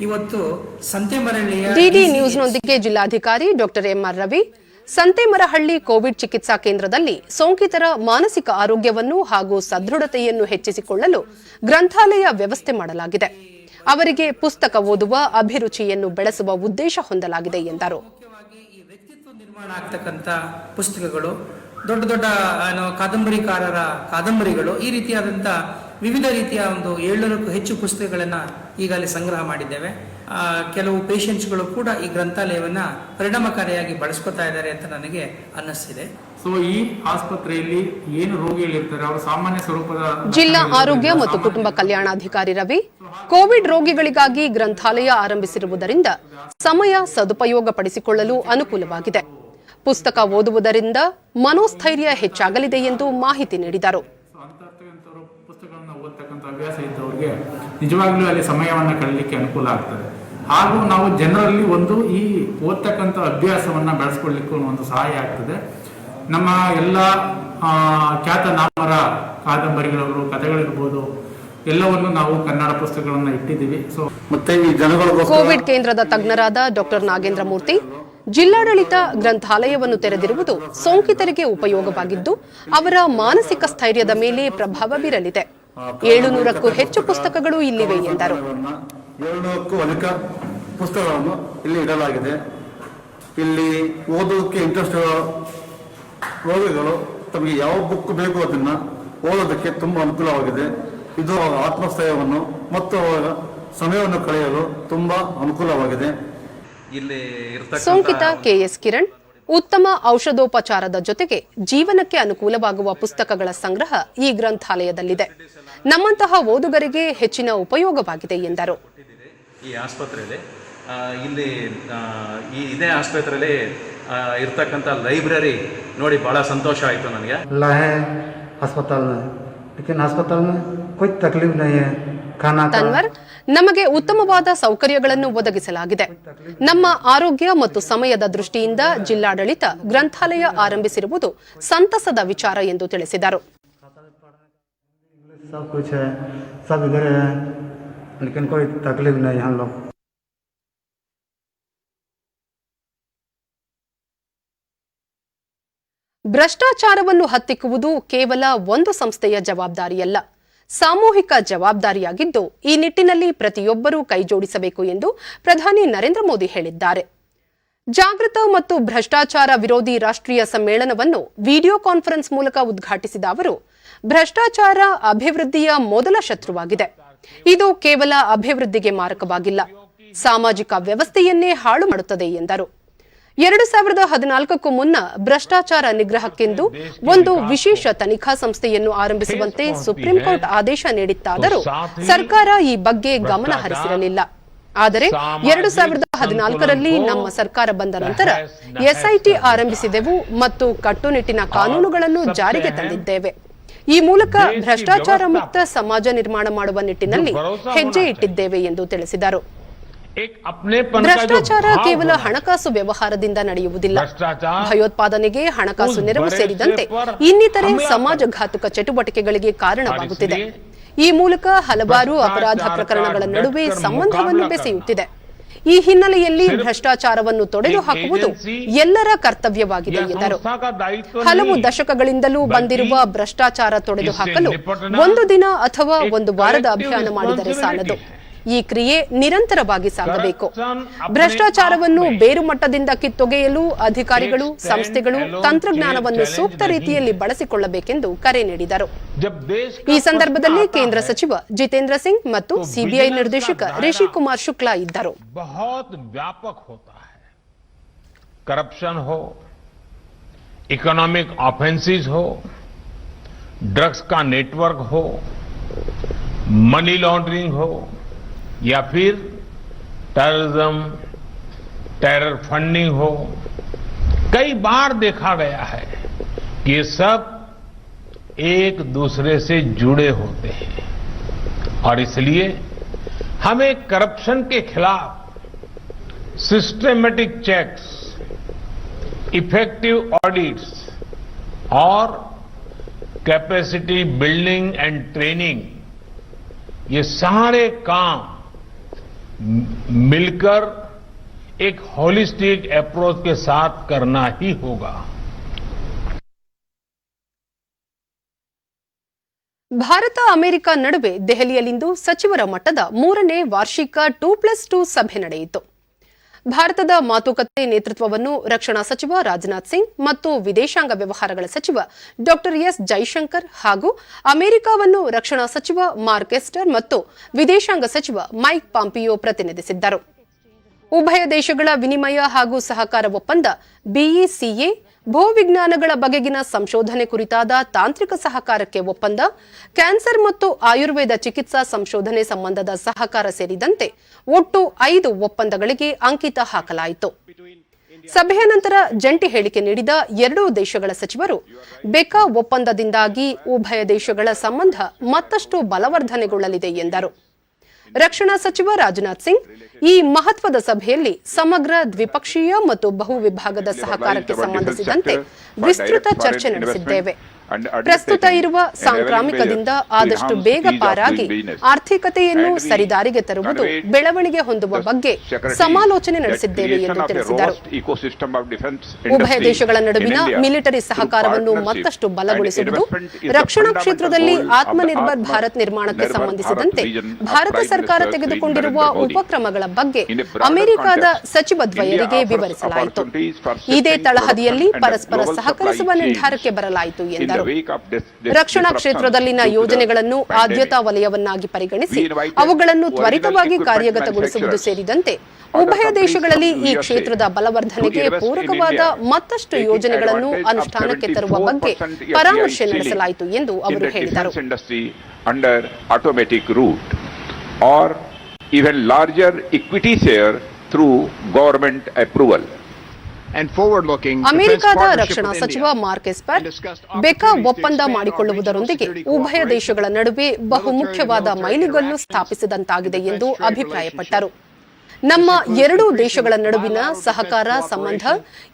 ಇವತ್ತು ಸಂತೇಮರಹಳ್ಳಿಯ ಡಿಡಿ ನ್ಯೂಸ್ನೊಂದಿಗೆ ಜಿಲ್ಲಾಧಿಕಾರಿ doctor M R Ravi, Santemarahalli Covid ಚಿಕಿತ್ಸಾ ಕೇಂದ್ರದಲ್ಲಿ ಸೋಂಕಿತರ ಮಾನಸಿಕ ಆರೋಗ್ಯವನ್ನು ಹಾಗೂ ಸದೃಢತೆಯನ್ನು ಹೆಚ್ಚಿಸಿಕೊಳ್ಳಲು ಗ್ರಂಥಾಲಯ ವ್ಯವಸ್ಥೆ ಮಾಡಲಾಗಿದೆ. ಅವರಿಗೆ ಪುಸ್ತಕ ಓದುವ ಅಭಿರುಚಿಯನ್ನು ಬೆಳೆಸುವ ಉದ್ದೇಶ ಹೊಂದಲಾಗಿದೆ ಎಂದರು. ಈ ವ್ಯಕ್ತಿತ್ವ ನಿರ್ಮಾಣ ಆಗ್ತಕ್ಕಂಥ ಪುಸ್ತಕಗಳು, ದೊಡ್ಡ ದೊಡ್ಡ ಕಾದಂಬರಿಕಾರರ ಕಾದಂಬರಿಗಳು, ಈ ರೀತಿಯಾದಂಥ ವಿವಿಧ ರೀತಿಯ 700ಕ್ಕೂ ಹೆಚ್ಚು ಪುಸ್ತಕಗಳನ್ನು ಈಗಾಗಲೇ ಸಂಗ್ರಹ ಮಾಡಿದ್ದೇವೆ. ಕೆಲವು ಪೇಷಂಟ್ಸ್ಗಳು ಕೂಡ ಈ ಗ್ರಂಥಾಲಯವನ್ನು ಪರಿಣಾಮಕಾರಿಯಾಗಿ ಬಳಸ್ಕೊತಾ ಇದ್ದಾರೆ ಅಂತ ನನಗೆ ಅನ್ನಿಸ್ತಿದೆ. ಸೊ ಈ ಆಸ್ಪತ್ರೆಯಲ್ಲಿ ಏನು ರೋಗಿಗಳಿರ್ತಾರೆ ಅವರು ಸಾಮಾನ್ಯ ಸ್ವರೂಪದ. ಜಿಲ್ಲಾ ಆರೋಗ್ಯ ಮತ್ತು ಕುಟುಂಬ ಕಲ್ಯಾಣಾಧಿಕಾರಿ ರವಿ, ಕೋವಿಡ್ ರೋಗಿಗಳಿಗಾಗಿ ಗ್ರಂಥಾಲಯ ಆರಂಭಿಸಿರುವುದರಿಂದ ಸಮಯ ಸದುಪಯೋಗಪಡಿಸಿಕೊಳ್ಳಲು ಅನುಕೂಲವಾಗಿದೆ. ಪುಸ್ತಕ ಓದುವುದರಿಂದ ಮನೋಸ್ಥೈರ್ಯ ಹೆಚ್ಚಾಗಲಿದೆ ಎಂದು ಮಾಹಿತಿ ನೀಡಿದರು. ಪುಸ್ತಕಗಳನ್ನು ಓದತಕ್ಕಂಥ ಅಭ್ಯಾಸ ಇದ್ದವರಿಗೆ ನಿಜವಾಗ್ಲೂ ಅಲ್ಲಿ ಸಮಯವನ್ನು ಕಳೀಲಿಕ್ಕೆ ಅನುಕೂಲ ಆಗ್ತದೆ. ಹಾಗೂ ನಾವು ಜನರಲ್ಲಿ ಈ ಓದ್ತಕ್ಕಂಥ ಅಭ್ಯಾಸವನ್ನು ಬೆಳೆಸ್ಕೊಳ್ಳಿಕ್ಕೂ ಒಂದು ಸಹಾಯ ಆಗ್ತದೆ. ನಮ್ಮ ಎಲ್ಲ ಖ್ಯಾತನಾಮರ ಕಾದಂಬರಿಗಳವರು, ಕಥೆಗಳಿರ್ಬೋದು, ಎಲ್ಲವನ್ನು ನಾವು ಕನ್ನಡ ಪುಸ್ತಕಗಳನ್ನು ಇಟ್ಟಿದ್ದೀವಿ. ಸೊ ಮತ್ತೆ ಈ ಜನಗಳು ಕೋವಿಡ್ ಕೇಂದ್ರದ ತಜ್ಞರಾದ ಡಾಕ್ಟರ್ ನಾಗೇಂದ್ರ ಮೂರ್ತಿ, ಜಿಲ್ಲಾಡಳಿತ ಗ್ರಂಥಾಲಯವನ್ನು ತೆರೆದಿರುವುದು ಸೋಂಕಿತರಿಗೆ ಉಪಯೋಗವಾಗಿದ್ದು ಅವರ ಮಾನಸಿಕ ಸ್ಥೈರ್ಯದ ಮೇಲೆ ಪ್ರಭಾವ ಬೀರಲಿದೆ. 700ಕ್ಕೂ ಹೆಚ್ಚು ಪುಸ್ತಕಗಳು ಇಲ್ಲಿವೆ ಎಂದರು. 700ಕ್ಕೂ ಅಧಿಕ ಪುಸ್ತಕಗಳನ್ನು ಇಲ್ಲಿ ಇಡಲಾಗಿದೆ. ಇಲ್ಲಿ ಓದೋದಕ್ಕೆ ಇಂಟ್ರೆಸ್ಟ್ ರೋಗಿಗಳು ತಮಗೆ ಯಾವ ಬುಕ್ ಬೇಕು ಅದನ್ನು ಓದೋದಕ್ಕೆ ತುಂಬ ಅನುಕೂಲವಾಗಿದೆ. ಇದು ಆತ್ಮಸ್ಥೈರ್ಯವನ್ನು ಮತ್ತು ಅವರ ಸಮಯವನ್ನು ಕಳೆಯಲು ತುಂಬಾ ಅನುಕೂಲವಾಗಿದೆ. ಇಲ್ಲಿ ಸೋಂಕಿತ ಕೆಎಸ್ ಕಿರಣ್ ಉತ್ತಮ ಔಷಧೋಪಚಾರದ ಜೊತೆಗೆ ಜೀವನಕ್ಕೆ ಅನುಕೂಲವಾಗುವ ಪುಸ್ತಕಗಳ ಸಂಗ್ರಹ ಈ ಗ್ರಂಥಾಲಯದಲ್ಲಿದೆ. ನಮ್ಮಂತಹ ಓದುಗರಿಗೆ ಹೆಚ್ಚಿನ ಉಪಯೋಗವಾಗಿದೆ ಎಂದರು. ಈ ಆಸ್ಪತ್ರೆಯಲ್ಲಿ ಇಲ್ಲಿ ಇದೇ ಆಸ್ಪತ್ರೆಯಲ್ಲಿ ಇರ್ತಕ್ಕಂಥ ಲೈಬ್ರರಿ ನೋಡಿ ಬಹಳ ಸಂತೋಷ ಆಯಿತು ನನಗೆ. ತನ್ವರ್, ನಮಗೆ ಉತ್ತಮವಾದ ಸೌಕರ್ಯಗಳನ್ನು ಒದಗಿಸಲಾಗಿದೆ. ನಮ್ಮ ಆರೋಗ್ಯ ಮತ್ತು ಸಮಯದ ದೃಷ್ಟಿಯಿಂದ ಜಿಲ್ಲಾಡಳಿತ ಗ್ರಂಥಾಲಯ ಆರಂಭಿಸಿರುವುದು ಸಂತಸದ ವಿಚಾರ ಎಂದು ತಿಳಿಸಿದರು. ಭ್ರಷ್ಟಾಚಾರವನ್ನು ಹತ್ತಿಕ್ಕುವುದು ಕೇವಲ ಒಂದು ಸಂಸ್ಥೆಯ ಜವಾಬ್ದಾರಿಯಲ್ಲ, ಸಾಮೂಹಿಕ ಜವಾಬ್ದಾರಿಯಾಗಿದ್ದು ಈ ನಿಟ್ಟಿನಲ್ಲಿ ಪ್ರತಿಯೊಬ್ಬರೂ ಕೈಜೋಡಿಸಬೇಕು ಎಂದು ಪ್ರಧಾನಿ ನರೇಂದ್ರ ಮೋದಿ ಹೇಳಿದ್ದಾರೆ. ಜಾಗೃತ ಮತ್ತು ಭ್ರಷ್ಟಾಚಾರ ವಿರೋಧಿ ರಾಷ್ಟ್ರೀಯ ಸಮ್ಮೇಳನವನ್ನು ವಿಡಿಯೋ ಕಾನ್ಫರೆನ್ಸ್ ಮೂಲಕ ಉದ್ಘಾಟಿಸಿದ ಅವರು, ಭ್ರಷ್ಟಾಚಾರ ಅಭಿವೃದ್ಧಿಯ ಮೊದಲ ಶತ್ರುವಾಗಿದೆ. ಇದು ಕೇವಲ ಅಭಿವೃದ್ಧಿಗೆ ಮಾರಕವಾಗಿಲ್ಲ, ಸಾಮಾಜಿಕ ವ್ಯವಸ್ಥೆಯನ್ನೇ ಹಾಳು ಮಾಡುತ್ತದೆ ಎಂದರು. 2014ಕ್ಕೂ ಮುನ್ನ ಭ್ರಷ್ಟಾಚಾರ ನಿಗ್ರಹಕ್ಕೆಂದು ಒಂದು ವಿಶೇಷ ತನಿಖಾ ಸಂಸ್ಥೆಯನ್ನು ಆರಂಭಿಸುವಂತೆ ಸುಪ್ರೀಂ ಕೋರ್ಟ್ ಆದೇಶ ನೀಡಿತ್ತಾದರೂ ಸರ್ಕಾರ ಈ ಬಗ್ಗೆ ಗಮನ ಹರಿಸಿರಲಿಲ್ಲ. ಆದರೆ 2014ರಲ್ಲಿ ನಮ್ಮ ಸರ್ಕಾರ ಬಂದ ನಂತರ ಎಸ್ಐಟಿ ಆರಂಭಿಸಿದೆವು ಮತ್ತು ಕಟ್ಟುನಿಟ್ಟಿನ ಕಾನೂನುಗಳನ್ನು ಜಾರಿಗೆ ತಂದಿದ್ದೇವೆ. ಈ ಮೂಲಕ ಭ್ರಷ್ಟಾಚಾರ ಮುಕ್ತ ಸಮಾಜ ನಿರ್ಮಾಣ ಮಾಡುವ ನಿಟ್ಟಿನಲ್ಲಿ ಹೆಜ್ಜೆ ಇಟ್ಟಿದ್ದೇವೆ ಎಂದು ತಿಳಿಸಿದರು. ಭ್ರಷ್ಟಾಚಾರ ಕೇವಲ ಹಣಕಾಸು ವ್ಯವಹಾರದಿಂದ ನಡೆಯುವುದಿಲ್ಲ. ಭಯೋತ್ಪಾದನೆಗೆ ಹಣಕಾಸು ನೆರವು ಸೇರಿದಂತೆ ಇನ್ನಿತರೆ ಸಮಾಜಘಾತುಕ ಚಟುವಟಿಕೆಗಳಿಗೆ ಕಾರಣವಾಗುತ್ತಿದೆ. ಈ ಮೂಲಕ ಹಲವಾರು ಅಪರಾಧ ಪ್ರಕರಣಗಳ ನಡುವೆ ಸಂಬಂಧವನ್ನು ಬೆಸೆಯುತ್ತಿದೆ. ಈ ಹಿನ್ನೆಲೆಯಲ್ಲಿ ಭ್ರಷ್ಟಾಚಾರವನ್ನು ತೊಡೆದು ಹಾಕುವುದು ಎಲ್ಲರ ಕರ್ತವ್ಯವಾಗಿದೆ ಎಂದರು. ಹಲವು ದಶಕಗಳಿಂದಲೂ ಬಂದಿರುವ ಭ್ರಷ್ಟಾಚಾರ ತೊಡೆದು ಹಾಕಲು ಒಂದು ದಿನ ಅಥವಾ ಒಂದು ವಾರದ ಅಭಿಯಾನ ಮಾಡಿದರೆ ಸಾಲದು. ಈ ಕ್ರಿಯೆ ನಿರಂತರವಾಗಿ ಸಾಗಬೇಕು. ಭ್ರಷ್ಟಾಚಾರವನ್ನು ಬೇರು ಮಟ್ಟದಿಂದ ಕಿತ್ತೊಗೆಯಲು ಅಧಿಕಾರಿಗಳು, ಸಂಸ್ಥೆಗಳು ತಂತ್ರಜ್ಞಾನವನ್ನು ಸೂಕ್ತ ರೀತಿಯಲ್ಲಿ ಬಳಸಿಕೊಳ್ಳಬೇಕೆಂದು ಕರೆ ನೀಡಿದರು. ಈ ಸಂದರ್ಭದಲ್ಲಿ ಕೇಂದ್ರ ಸಚಿವ ಜಿತೇಂದ್ರ ಸಿಂಗ್ ಮತ್ತು ಸಿಬಿಐ ನಿರ್ದೇಶಕ ರಿಷಿ ಕುಮಾರ್ ಶುಕ್ಲಾ ಇದ್ದರು. करप्शन हो, इकोनॉमिक ऑफेंसेस हो, ड्रग्स का नेटवर्क हो, मनी लॉन्ड्रिंग हो या फिर टेररिज्म, टेरर फंडिंग हो, कई बार देखा गया है कि ये सब एक दूसरे से जुड़े होते हैं और इसलिए हमें करप्शन के खिलाफ सिस्टमेटिक चेक्स, इफेक्टिव ऑडिट्स और कैपेसिटी बिल्डिंग एंड ट्रेनिंग, ये सारे काम मिलकर एक होलिस्टिक अप्रोच के साथ करना ही होगा. ಭಾರತ ಅಮೆರಿಕ ನಡುವೆ ದೆಹಲಿಯಲ್ಲಿಂದು ಸಚಿವರ ಮಟ್ಟದ 3ನೇ ವಾರ್ಷಿಕ 2+2 ಸಭೆ ನಡೆಯಿತು. ಭಾರತದ ಮಾತುಕತೆ ನೇತೃತ್ವವನ್ನು ರಕ್ಷಣಾ ಸಚಿವ ರಾಜನಾಥ್ ಸಿಂಗ್ ಮತ್ತು ವಿದೇಶಾಂಗ ವ್ಯವಹಾರಗಳ ಸಚಿವ ಡಾ ಎಸ್ ಜೈಶಂಕರ್ ಹಾಗೂ ಅಮೆರಿಕವನ್ನು ರಕ್ಷಣಾ ಸಚಿವ ಮಾರ್ಕ್ ಎಸ್ಟರ್ ಮತ್ತು ವಿದೇಶಾಂಗ ಸಚಿವ ಮೈಕ್ ಪಾಂಪಿಯೋ ಪ್ರತಿನಿಧಿಸಿದ್ದರು. ಉಭಯ ದೇಶಗಳ ವಿನಿಮಯ ಹಾಗೂ ಸಹಕಾರ ಒಪ್ಪಂದ ಬಿಇಸಿಎ, ಭೂವಿಜ್ಞಾನಗಳ ಬಗೆಗಿನ ಸಂಶೋಧನೆ ಕುರಿತಾದ ತಾಂತ್ರಿಕ ಸಹಕಾರಕ್ಕೆ ಒಪ್ಪಂದ, ಕ್ಯಾನ್ಸರ್ ಮತ್ತು ಆಯುರ್ವೇದ ಚಿಕಿತ್ಸಾ ಸಂಶೋಧನೆ ಸಂಬಂಧದ ಸಹಕಾರ ಸೇರಿದಂತೆ ಒಟ್ಟು 5 ಒಪ್ಪಂದಗಳಿಗೆ ಅಂಕಿತ ಹಾಕಲಾಯಿತು. ಸಭೆಯ ನಂತರ ಜಂಟಿ ಹೇಳಿಕೆ ನೀಡಿದ ಎರಡೂ ದೇಶಗಳ ಸಚಿವರು, ಬೆಕಾ ಒಪ್ಪಂದದಿಂದಾಗಿ ಉಭಯ ದೇಶಗಳ ಸಂಬಂಧ ಮತ್ತಷ್ಟು ಬಲವರ್ಧನೆಗೊಳ್ಳಲಿದೆ ಎಂದರು. ರಕ್ಷಣಾ ಸಚಿವ ರಾಜನಾಥ್ ಸಿಂಗ್, ಈ ಮಹತ್ವದ ಸಭೆಯಲ್ಲಿ ಸಮಗ್ರ ದ್ವಿಪಕ್ಷೀಯ ಮತ್ತು ಬಹುವಿಭಾಗದ ಸಹಕಾರಕ್ಕೆ ಸಂಬಂಧಿಸಿದಂತೆ ವಿಸ್ತೃತ ಚರ್ಚೆ ನಡೆಸಿದ್ದೇವೆ. ಪ್ರಸ್ತುತ ಇರುವ ಸಾಂಕ್ರಾಮಿಕದಿಂದ ಆದಷ್ಟು ಬೇಗ ಪಾರಾಗಿ ಆರ್ಥಿಕತೆಯನ್ನು ಸರಿದಾರಿಗೆ ತರುವುದು ಬೆಳವಣಿಗೆ ಹೊಂದುವ ಬಗ್ಗೆ ಸಮಾಲೋಚನೆ ನಡೆಸಿದ್ದೇವೆ ಎಂದು ತಿಳಿಸಿದರು. ಉಭಯ ದೇಶಗಳ ನಡುವಿನ ಮಿಲಿಟರಿ ಸಹಕಾರವನ್ನು ಮತ್ತಷ್ಟು ಬಲಗೊಳಿಸುವುದು, ರಕ್ಷಣಾ ಕ್ಷೇತ್ರದಲ್ಲಿ ಆತ್ಮನಿರ್ಭರ್ ಭಾರತ್ ನಿರ್ಮಾಣಕ್ಕೆ ಸಂಬಂಧಿಸಿದಂತೆ ಭಾರತ ಸರ್ಕಾರ ತೆಗೆದುಕೊಂಡಿರುವ ಉಪಕ್ರಮಗಳ ಬಗ್ಗೆ ಅಮೆರಿಕದ ಸಚಿವ ದ್ವಯರಿಗೆ ವಿವರಿಸಲಾಯಿತು. ಇದೇ ತಳಹದಿಯಲ್ಲಿ ಪರಸ್ಪರ ಸಹಕರಿಸುವ ನಿರ್ಧಾರಕ್ಕೆ ಬರಲಾಯಿತು ಎಂದರು. ರಕ್ಷಣಾ ಕ್ಷೇತ್ರದಲ್ಲಿನ ಯೋಜನೆಗಳನ್ನು ಆದ್ಯತಾ ವಲಯವನ್ನಾಗಿ ಪರಿಗಣಿಸಿ ಅವುಗಳನ್ನು ತ್ವರಿತವಾಗಿ ಕಾರ್ಯಗತಗೊಳಿಸುವುದು ಸೇರಿದಂತೆ ಉಭಯ ದೇಶಗಳಲ್ಲಿ ಈ ಕ್ಷೇತ್ರದ ಬಲವರ್ಧನೆಗೆ ಪೂರಕವಾದ ಮತ್ತಷ್ಟು ಯೋಜನೆಗಳನ್ನು ಅನುಷ್ಠಾನಕ್ಕೆ ತರುವ ಬಗ್ಗೆ ಪರಾಮರ್ಶೆ ನಡೆಸಲಾಯಿತು ಎಂದು ಅವರು ಹೇಳಿದರು. ಅಮೆರಿಕದ ರಕ್ಷಣಾ ಸಚಿವ ಮಾರ್ಕ್ ಎಸ್ಪರ್ ಬೆಕಾ ಒಪ್ಪಂದ ಮಾಡಿಕೊಳ್ಳುವುದರೊಂದಿಗೆ ಉಭಯ ದೇಶಗಳ ನಡುವೆ ಬಹುಮುಖ್ಯವಾದ ಮೈಲಿಗಲ್ಲು ಸ್ಥಾಪಿಸಿದಂತಾಗಿದೆ ಎಂದು ಅಭಿಪ್ರಾಯಪಟ್ಟರು. ನಮ್ಮ ಎರಡೂ ದೇಶಗಳ ನಡುವಿನ ಸಹಕಾರ ಸಂಬಂಧ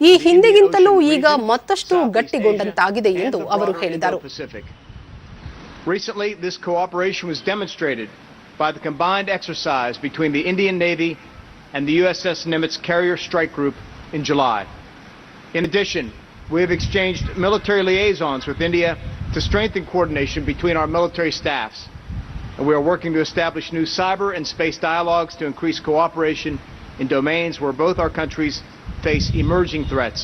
ಈ ಹಿಂದೆಗಿಂತಲೂ ಈಗ ಮತ್ತಷ್ಟು ಗಟ್ಟಿಗೊಂಡಂತಾಗಿದೆ ಎಂದು ಅವರು ಹೇಳಿದರು. Recently, this cooperation was demonstrated by the combined exercise between the Indian Navy and the USS Nimitz Carrier Strike Group in July. In addition, we have exchanged military liaisons with India to strengthen coordination between our military staffs. And we are working to establish new cyber and space dialogues to increase cooperation in domains where both our countries face emerging threats.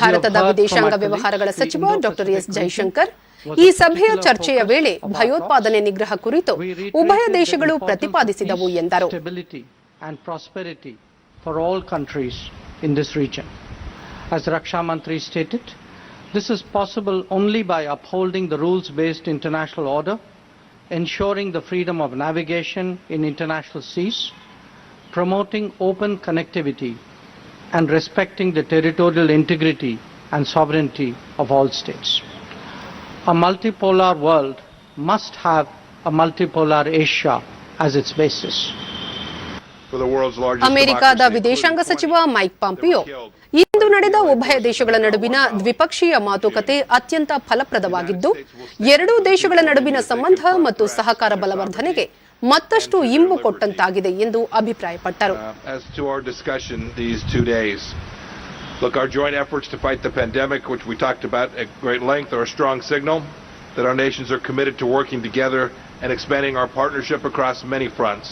ಭಾರತದ ವಿದೇಶಾಂಗ ವ್ಯವಹಾರಗಳ ಸಚಿವ ಡಾಕ್ಟರ್ ಎಸ್ ಜೈಶಂಕರ್ ಈ ಸಭೆಯ ಚರ್ಚೆಯ ವೇಳೆ ಭಯೋತ್ಪಾದನೆ ನಿಗ್ರಹ ಕುರಿತು ಉಭಯ ದೇಶಗಳು ಪ್ರತಿಪಾದಿಸಿದವು ಎಂದರು. For all countries in this region. As Raksha Mantri stated, this is possible only by upholding the rules-based international order, ensuring the freedom of navigation in international seas, promoting open connectivity, and respecting the territorial integrity and sovereignty of all states. A multipolar world must have a multipolar Asia as its basis. ಅಮೆರಿಕದ ವಿದೇಶಾಂಗ ಸಚಿವ ಮೈಕ್ ಪಾಂಪಿಯೋ ಇಂದು ನಡೆದ ಉಭಯ ದೇಶಗಳ ನಡುವಿನ ದ್ವಿಪಕ್ಷೀಯ ಮಾತುಕತೆ ಅತ್ಯಂತ ಫಲಪ್ರದವಾಗಿದ್ದು ಎರಡೂ ದೇಶಗಳ ನಡುವಿನ ಸಂಬಂಧ ಮತ್ತು ಸಹಕಾರ ಬಲವರ್ಧನೆಗೆ ಮತ್ತಷ್ಟು ಇಂಬು ಕೊಟ್ಟಂತಾಗಿದೆ ಎಂದು ಅಭಿಪ್ರಾಯಪಟ್ಟರು. Look, our joint efforts to fight the pandemic, which we talked about at great length, are a strong signal that our nations are committed to working together and expanding our partnership across many fronts.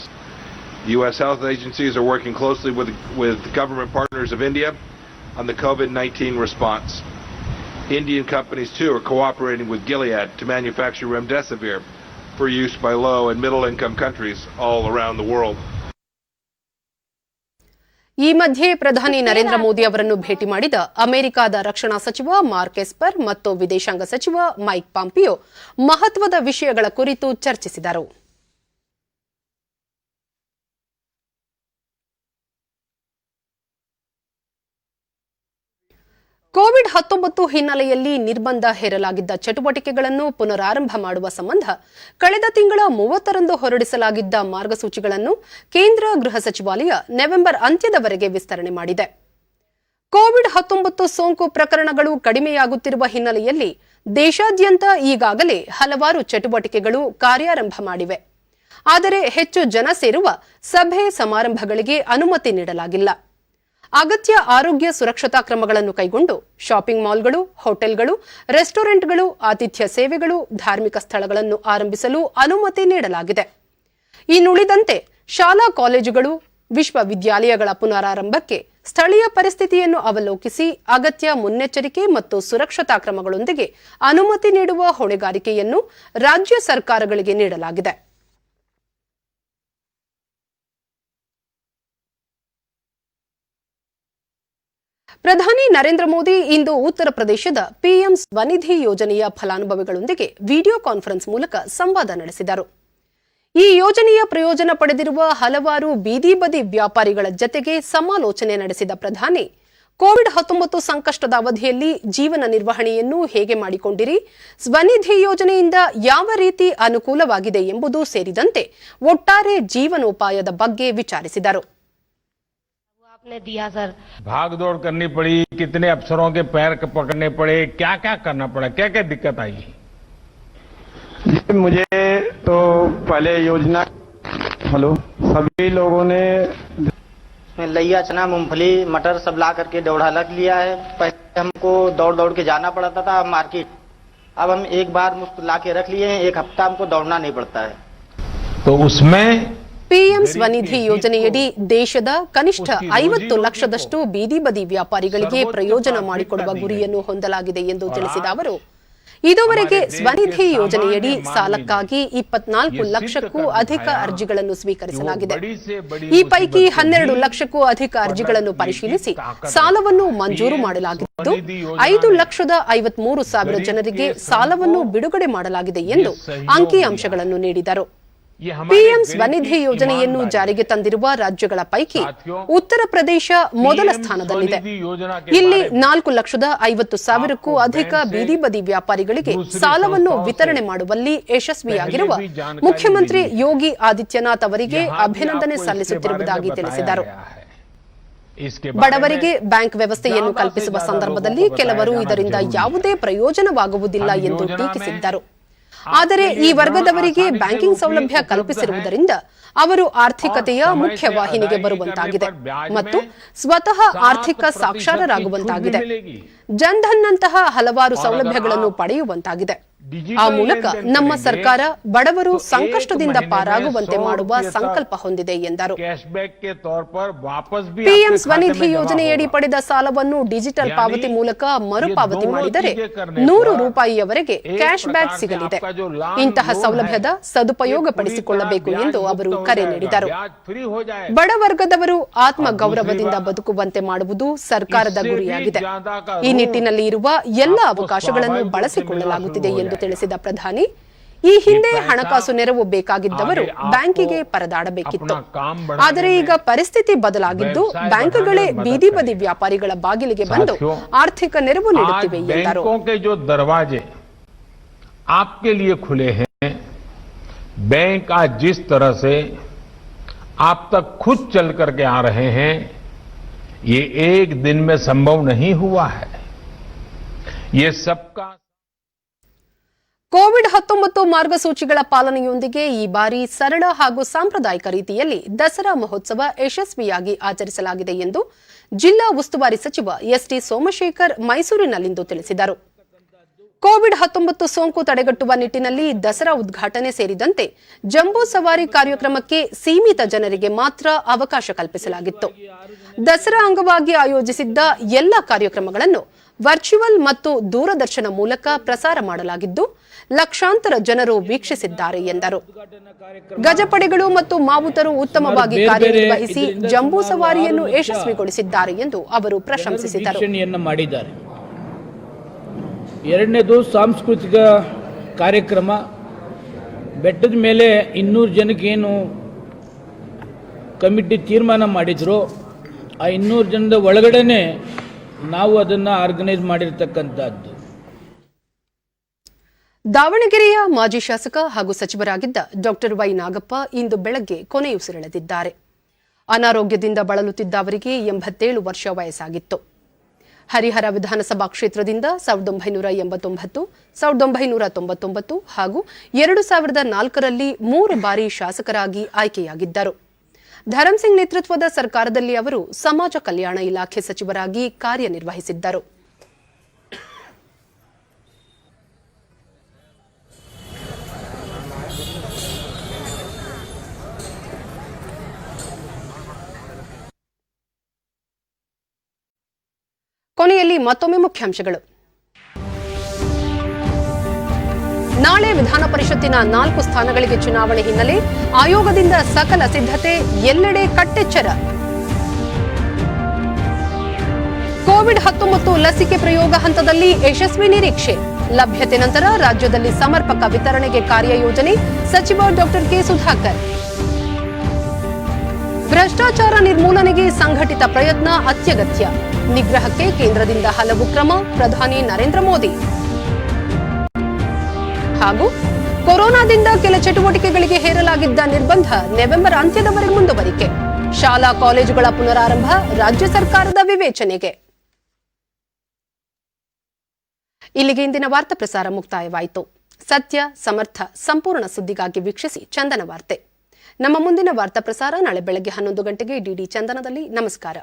The U.S. health agencies are working closely with government partners of India on the COVID-19 response. Indian companies, too, are cooperating with Gilead to manufacture remdesivir for use by low and middle-income countries all around the world. ಈ ಮಧ್ಯೆ ಪ್ರಧಾನಿ ನರೇಂದ್ರ ಮೋದಿ ಅವರನ್ನು ಭೇಟಿ ಮಾಡಿದ ಅಮೆರಿಕದ ರಕ್ಷಣಾ ಸಚಿವ ಮಾರ್ಕ್ ಎಸ್ಪರ್ ಮತ್ತು ವಿದೇಶಾಂಗ ಸಚಿವ ಮೈಕ್ ಪಾಂಪಿಯೋ ಮಹತ್ವದ ವಿಷಯಗಳ ಕುರಿತು ಚರ್ಚಿಸಿದರು. ಕೋವಿಡ್-19 ಹಿನ್ನೆಲೆಯಲ್ಲಿ ನಿರ್ಬಂಧ ಹೇರಲಾಗಿದ್ದ ಚಟುವಟಿಕೆಗಳನ್ನು ಪುನರಾರಂಭ ಮಾಡುವ ಸಂಬಂಧ ಕಳೆದ ತಿಂಗಳ 30ರಂದು ಹೊರಡಿಸಲಾಗಿದ್ದ ಮಾರ್ಗಸೂಚಿಗಳನ್ನು ಕೇಂದ್ರ ಗೃಹ ಸಚಿವಾಲಯ ನವೆಂಬರ್ ಅಂತ್ಯದವರೆಗೆ ವಿಸ್ತರಣೆ ಮಾಡಿದೆ. ಕೋವಿಡ್-19 ಸೋಂಕು ಪ್ರಕರಣಗಳು ಕಡಿಮೆಯಾಗುತ್ತಿರುವ ಹಿನ್ನೆಲೆಯಲ್ಲಿ ದೇಶಾದ್ಯಂತ ಈಗಾಗಲೇ ಹಲವಾರು ಚಟುವಟಿಕೆಗಳು ಕಾರ್ಯಾರಂಭ ಮಾಡಿವೆ. ಆದರೆ ಹೆಚ್ಚು ಜನ ಸೇರುವ ಸಭೆ ಸಮಾರಂಭಗಳಿಗೆ ಅನುಮತಿ ನೀಡಲಾಗಿಲ್ಲ. ಅಗತ್ಯ ಆರೋಗ್ಯ ಸುರಕ್ಷತಾ ಕ್ರಮಗಳನ್ನು ಕೈಗೊಂಡು ಶಾಪಿಂಗ್ ಮಾಲ್ಗಳು, ಹೋಟೆಲ್ಗಳು, ರೆಸ್ಟೋರೆಂಟ್ಗಳು, ಆತಿಥ್ಯ ಸೇವೆಗಳು, ಧಾರ್ಮಿಕ ಸ್ಥಳಗಳನ್ನು ಆರಂಭಿಸಲು ಅನುಮತಿ ನೀಡಲಾಗಿದೆ. ಇನ್ನುಳಿದಂತೆ ಶಾಲಾ ಕಾಲೇಜುಗಳು, ವಿಶ್ವವಿದ್ಯಾಲಯಗಳ ಪುನರಾರಂಭಕ್ಕೆ ಸ್ಥಳೀಯ ಪರಿಸ್ಥಿತಿಯನ್ನು ಅವಲೋಕಿಸಿ ಅಗತ್ಯ ಮುನ್ನೆಚ್ಚರಿಕೆ ಮತ್ತು ಸುರಕ್ಷತಾ ಕ್ರಮಗಳೊಂದಿಗೆ ಅನುಮತಿ ನೀಡುವ ಹೊಣೆಗಾರಿಕೆಯನ್ನು ರಾಜ್ಯ ಸರ್ಕಾರಗಳಿಗೆ ನೀಡಲಾಗಿದೆ. ಪ್ರಧಾನಿ ನರೇಂದ್ರ ಮೋದಿ ಇಂದು ಉತ್ತರ ಪ್ರದೇಶದ ಪಿಎಂ ಸ್ವನಿಧಿ ಯೋಜನೆಯ ಫಲಾನುಭವಿಗಳೊಂದಿಗೆ ವಿಡಿಯೋ ಕಾನ್ಫರೆನ್ಸ್ ಮೂಲಕ ಸಂವಾದ ನಡೆಸಿದರು. ಈ ಯೋಜನೆಯ ಪ್ರಯೋಜನ ಪಡೆದಿರುವ ಹಲವಾರು ಬೀದಿ ಬದಿ ವ್ಯಾಪಾರಿಗಳ ಜತೆಗೆ ಸಮಾಲೋಚನೆ ನಡೆಸಿದ ಪ್ರಧಾನಿ ಕೋವಿಡ್-19 ಸಂಕಷ್ಟದ ಅವಧಿಯಲ್ಲಿ ಜೀವನ ನಿರ್ವಹಣೆಯನ್ನು ಹೇಗೆ ಮಾಡಿಕೊಂಡಿರಿ, ಸ್ವನಿಧಿ ಯೋಜನೆಯಿಂದ ಯಾವ ರೀತಿ ಅನುಕೂಲವಾಗಿದೆ ಎಂಬುದು ಸೇರಿದಂತೆ ಒಟ್ಟಾರೆ ಜೀವನೋಪಾಯದ ಬಗ್ಗೆ ವಿಚಾರಿಸಿದರು. भाग दौड़ करनी पड़ी कितने अफसरों के पैर पकड़ने पड़े, क्या क्या करना पड़ा, क्या क्या दिक्कत आई? मुझे तो पहले योजना सभी लोगों ने लैया, चना, मूंगफली, मटर सब ला करके दौड़ा लग लिया है। पहले हमको दौड़ दौड़ के जाना पड़ता था मार्केट, अब हम एक बार मुफ्त ला के रख लिए हैं, एक हफ्ता हमको दौड़ना नहीं पड़ता है। तो उसमें ಪಿಎಂ ಸ್ವನಿಧಿ ಯೋಜನೆಯಡಿ ದೇಶದ ಕನಿಷ್ಠ 50 ಲಕ್ಷದಷ್ಟು ಬೀದಿ ಬದಿ ವ್ಯಾಪಾರಿಗಳಿಗೆ ಪ್ರಯೋಜನ ಮಾಡಿಕೊಡುವ ಗುರಿಯನ್ನು ಹೊಂದಲಾಗಿದೆ ಎಂದು ತಿಳಿಸಿದ ಅವರು, ಇದುವರೆಗೆ ಸ್ವನಿಧಿ ಯೋಜನೆಯಡಿ ಸಾಲಕ್ಕಾಗಿ 24 ಲಕ್ಷಕ್ಕೂ ಅಧಿಕ ಅರ್ಜಿಗಳನ್ನು ಸ್ವೀಕರಿಸಲಾಗಿದೆ. ಈ ಪೈಕಿ 12 ಲಕ್ಷಕ್ಕೂ ಅಧಿಕ ಅರ್ಜಿಗಳನ್ನು ಪರಿಶೀಲಿಸಿ ಸಾಲವನ್ನು ಮಂಜೂರು ಮಾಡಲಾಗಿದ್ದು 5,53,000 ಜನರಿಗೆ ಸಾಲವನ್ನು ಬಿಡುಗಡೆ ಮಾಡಲಾಗಿದೆ ಎಂದು ಅಂಕಿಅಂಶಗಳನ್ನು ನೀಡಿದರು. ಪಿಎಂ ಸ್ವನಿಧಿ ಯೋಜನೆಯನ್ನು ಜಾರಿಗೆ ತಂದಿರುವ ರಾಜ್ಯಗಳ ಪೈಕಿ ಉತ್ತರ ಪ್ರದೇಶ ಮೊದಲ ಸ್ಥಾನದಲ್ಲಿದೆ. ಇಲ್ಲಿ 4,50,000ಕ್ಕೂ ಅಧಿಕ ಬೀದಿ ಬದಿ ವ್ಯಾಪಾರಿಗಳಿಗೆ ಸಾಲವನ್ನು ವಿತರಣೆ ಮಾಡುವಲ್ಲಿ ಯಶಸ್ವಿಯಾಗಿರುವ ಮುಖ್ಯಮಂತ್ರಿ ಯೋಗಿ ಆದಿತ್ಯನಾಥ್ ಅವರಿಗೆ ಅಭಿನಂದನೆ ಸಲ್ಲಿಸುತ್ತಿರುವುದಾಗಿ ತಿಳಿಸಿದರು. ಬಡವರಿಗೆ ಬ್ಯಾಂಕ್ ವ್ಯವಸ್ಥೆಯನ್ನು ಕಲ್ಪಿಸುವ ಸಂದರ್ಭದಲ್ಲಿ ಕೆಲವರು ಇದರಿಂದ ಯಾವುದೇ ಪ್ರಯೋಜನವಾಗುವುದಿಲ್ಲ ಎಂದು ಟೀಕಿಸಿದ್ದರು. ಆದರೆ ಈ ವರ್ಗದವರಿಗೆ ಬ್ಯಾಂಕಿಂಗ್ ಸೌಲಭ್ಯ ಕಲ್ಪಿಸಿರುವುದರಿಂದ ಅವರು ಆರ್ಥಿಕತೆಯ ಮುಖ್ಯವಾಹಿನಿಗೆ ಬರುವಂತಾಗಿದೆ ಮತ್ತು ಸ್ವತಃ ಆರ್ಥಿಕ ಸಾಕ್ಷರರಾಗುವಂತಾಗಿದೆ. ಜನ್ಧನ್ನಂತಹ ಹಲವಾರು ಸೌಲಭ್ಯಗಳನ್ನು ಪಡೆಯುವಂತಾಗಿದೆ. ಆ ಮೂಲಕ ನಮ್ಮ ಸರ್ಕಾರ ಬಡವರು ಸಂಕಷ್ಟದಿಂದ ಪಾರಾಗುವಂತೆ ಮಾಡುವ ಸಂಕಲ್ಪ ಹೊಂದಿದೆ ಎಂದರು. ಪಿಎಂ ಸ್ವನಿಧಿ ಯೋಜನೆಯಡಿ ಪಡೆದ ಸಾಲವನ್ನು ಡಿಜಿಟಲ್ ಪಾವತಿ ಮೂಲಕ ಮರುಪಾವತಿ ಮಾಡಿದರೆ 100 ರೂಪಾಯಿಯವರೆಗೆ ಕ್ಯಾಶ್ ಬ್ಯಾಕ್ ಸಿಗಲಿದೆ. ಇಂತಹ ಸೌಲಭ್ಯದ ಸದುಪಯೋಗ ಪಡಿಸಿಕೊಳ್ಳಬೇಕು ಎಂದು ಅವರು ಕರೆ ನೀಡಿದರು. ಬಡವರ್ಗದವರು ಆತ್ಮ ಗೌರವದಿಂದ ಬದುಕುವಂತೆ ಮಾಡುವುದು ಸರ್ಕಾರದ ಗುರಿಯಾಗಿದೆ. ಈ ನಿಟ್ಟಿನಲ್ಲಿ ಇರುವ ಎಲ್ಲ ಅವಕಾಶಗಳನ್ನು ಬಳಸಿಕೊಳ್ಳಲಾಗುತ್ತಿದೆ ಎಂದು ತಿಳಿಸಿದ ಪ್ರಧಾನಿ, ಈ ಹಿಂದೆ ಹಣಕಾಸು ನೆರವು ಬೇಕಾಗಿದ್ದವರು ಬ್ಯಾಂಕಿಗೆ ಪರದಾಡಬೇಕಿತ್ತು. ಆದರೆ ಈಗ ಪರಿಸ್ಥಿತಿ ಬದಲಾಗಿದ್ದು ಬ್ಯಾಂಕ್ಗಳೇ ಬೀದಿ ಬದಿ ವ್ಯಾಪಾರಿಗಳ ಬಾಗಿಲಿಗೆ ಬಂದು ಆರ್ಥಿಕ ನೆರವು ನೀಡುತ್ತಿವೆ ಎಂದರು. आपके लिए खुले हैं, बैंक आज जिस तरह से आप तक खुद चल करके आ रहे हैं, ये एक दिन में संभव नहीं हुआ है. ये सबका ಕೋವಿಡ್-19 ಮಾರ್ಗಸೂಚಿಗಳ ಪಾಲನೆಯೊಂದಿಗೆ ಈ ಬಾರಿ ಸರಳ ಹಾಗೂ ಸಾಂಪ್ರದಾಯಿಕ ರೀತಿಯಲ್ಲಿ ದಸರಾ ಮಹೋತ್ಸವ ಯಶಸ್ವಿಯಾಗಿ ಆಚರಿಸಲಾಗಿದೆ ಎಂದು ಜಿಲ್ಲಾ ಉಸ್ತುವಾರಿ ಸಚಿವ ಎಸ್ಟಿ ಸೋಮಶೇಖರ್ ಮೈಸೂರಿನಲ್ಲಿಂದು ತಿಳಿಸಿದರು. ಕೋವಿಡ್-19 ಸೋಂಕು ತಡೆಗಟ್ಟುವ ನಿಟ್ಟಿನಲ್ಲಿ ದಸರಾ ಉದ್ಘಾಟನೆ ಸೇರಿದಂತೆ ಜಂಬೂ ಸವಾರಿ ಕಾರ್ಯಕ್ರಮಕ್ಕೆ ಸೀಮಿತ ಜನರಿಗೆ ಮಾತ್ರ ಅವಕಾಶ ಕಲ್ಪಿಸಲಾಗಿತ್ತು. ದಸರಾ ಅಂಗವಾಗಿ ಆಯೋಜಿಸಿದ್ದ ಎಲ್ಲ ಕಾರ್ಯಕ್ರಮಗಳನ್ನು ವರ್ಚುವಲ್ ಮತ್ತು ದೂರದರ್ಶನ ಮೂಲಕ ಪ್ರಸಾರ ಮಾಡಲಾಗಿದ್ದು ಲಕ್ಷಾಂತರ ಜನರು ವೀಕ್ಷಿಸಿದ್ದಾರೆ ಎಂದರು. ಗಜಪಡೆಗಳು ಮತ್ತು ಮಾವುತರು ಉತ್ತಮವಾಗಿ ಕಾರ್ಯನಿರ್ವಹಿಸಿ ಜಂಬೂ ಸವಾರಿಯನ್ನು ಯಶಸ್ವಿಗೊಳಿಸಿದ್ದಾರೆ ಎಂದು ಅವರು ಪ್ರಶಂಸಿಸಿದರು. ಎರಡನೇದು ಸಾಂಸ್ಕೃತಿಕ ಕಾರ್ಯಕ್ರಮ. ಬೆಟ್ಟದ ಮೇಲೆ 200 ಜನಕ್ಕೆ ಏನು ಕಮಿಟಿ ತೀರ್ಮಾನ ಮಾಡಿದ್ರು, ಆ 200 ಜನದ ಒಳಗಡೆನೆ ನಾವು ಅದನ್ನು ಆರ್ಗನೈಸ್ ಮಾಡಿರ್ತಕ್ಕಂಥದ್ದು. ದಾವಣಗೆರೆಯ ಮಾಜಿ ಶಾಸಕ ಹಾಗೂ ಸಚಿವರಾಗಿದ್ದ ಡಾಕ್ಟರ್ ವೈ ನಾಗಪ್ಪ ಇಂದು ಬೆಳಗ್ಗೆ ಕೊನೆಯುಸಿರೆಳೆದಿದ್ದಾರೆ. ಅನಾರೋಗ್ಯದಿಂದ ಬಳಲುತ್ತಿದ್ದ ಅವರಿಗೆ 87 ವರ್ಷ ವಯಸ್ಸಾಗಿತ್ತು. ಹರಿಹರ ವಿಧಾನಸಭಾ ಕ್ಷೇತ್ರದಿಂದ 1989, 1999 ಹಾಗೂ 2004ರಲ್ಲಿ 3 ಬಾರಿ ಶಾಸಕರಾಗಿ ಆಯ್ಕೆಯಾಗಿದ್ದರು. ಧರಂಸಿಂಗ್ ನೇತೃತ್ವದ ಸರ್ಕಾರದಲ್ಲಿ ಅವರು ಸಮಾಜ ಕಲ್ಯಾಣ ಇಲಾಖೆ ಸಚಿವರಾಗಿ ಕಾರ್ಯನಿರ್ವಹಿಸಿದ್ದರು. ಕೊನೆಯಲ್ಲಿ ಮತ್ತೊಮ್ಮೆ ಮುಖ್ಯಾಂಶಗಳು. ನಾಳೆ ವಿಧಾನ ಪರಿಷತ್ತಿನ 4 ಸ್ಥಾನಗಳಿಗೆ ಚುನಾವಣೆ ಹಿನ್ನೆಲೆ ಆಯೋಗದಿಂದ ಸಕಲ ಸಿದ್ಧತೆ, ಎಲ್ಲೆಡೆ ಕಟ್ಟೆಚ್ಚರ. ಕೋವಿಡ್-19 ಲಸಿಕೆ ಪ್ರಯೋಗ ಹಂತದಲ್ಲಿ ಯಶಸ್ವಿ ನಿರೀಕ್ಷೆ. ಲಭ್ಯತೆ ನಂತರ ರಾಜ್ಯದಲ್ಲಿ ಸಮರ್ಪಕ ವಿತರಣೆಗೆ ಕಾರ್ಯಯೋಜನೆ, ಸಚಿವ ಡಾಕ್ಟರ್ ಕೆ ಸುಧಾಕರ್. ಭ್ರಷ್ಟಾಚಾರ ನಿರ್ಮೂಲನೆಗೆ ಸಂಘಟಿತ ಪ್ರಯತ್ನ ಅತ್ಯಗತ್ಯ. ನಿಗ್ರಹಕ್ಕೆ ಕೇಂದ್ರದಿಂದ ಹಲವು ಕ್ರಮ, ಪ್ರಧಾನಿ ನರೇಂದ್ರ ಮೋದಿ. ಹಾಗೂ ಕೊರೋನಾದಿಂದ ಕೆಲ ಚಟುವಟಿಕೆಗಳಿಗೆ ಹೇರಲಾಗಿದ್ದ ನಿರ್ಬಂಧ ನವೆಂಬರ್ ಅಂತ್ಯದವರೆಗೆ ಮುಂದುವರಿಕೆ. ಶಾಲಾ ಕಾಲೇಜುಗಳ ಪುನರಾರಂಭ ರಾಜ್ಯ ಸರ್ಕಾರದ ವಿವೇಚನೆಗೆ. ಇಲ್ಲಿಗೆ ಇಂದಿನ ವಾರ್ತಾ ಪ್ರಸಾರ ಮುಕ್ತಾಯವಾಯಿತು. ಸತ್ಯ, ಸಮರ್ಥ, ಸಂಪೂರ್ಣ ಸುದ್ದಿಗಾಗಿ ವೀಕ್ಷಿಸಿ ಚಂದನ ವಾರ್ತೆ. ನಮ್ಮ ಮುಂದಿನ ವಾರ್ತಾ ಪ್ರಸಾರ ನಾಳೆ ಬೆಳಗ್ಗೆ 11 ಗಂಟೆಗೆ ಡಿಡಿ ಚಂದನದಲ್ಲಿ. ನಮಸ್ಕಾರ.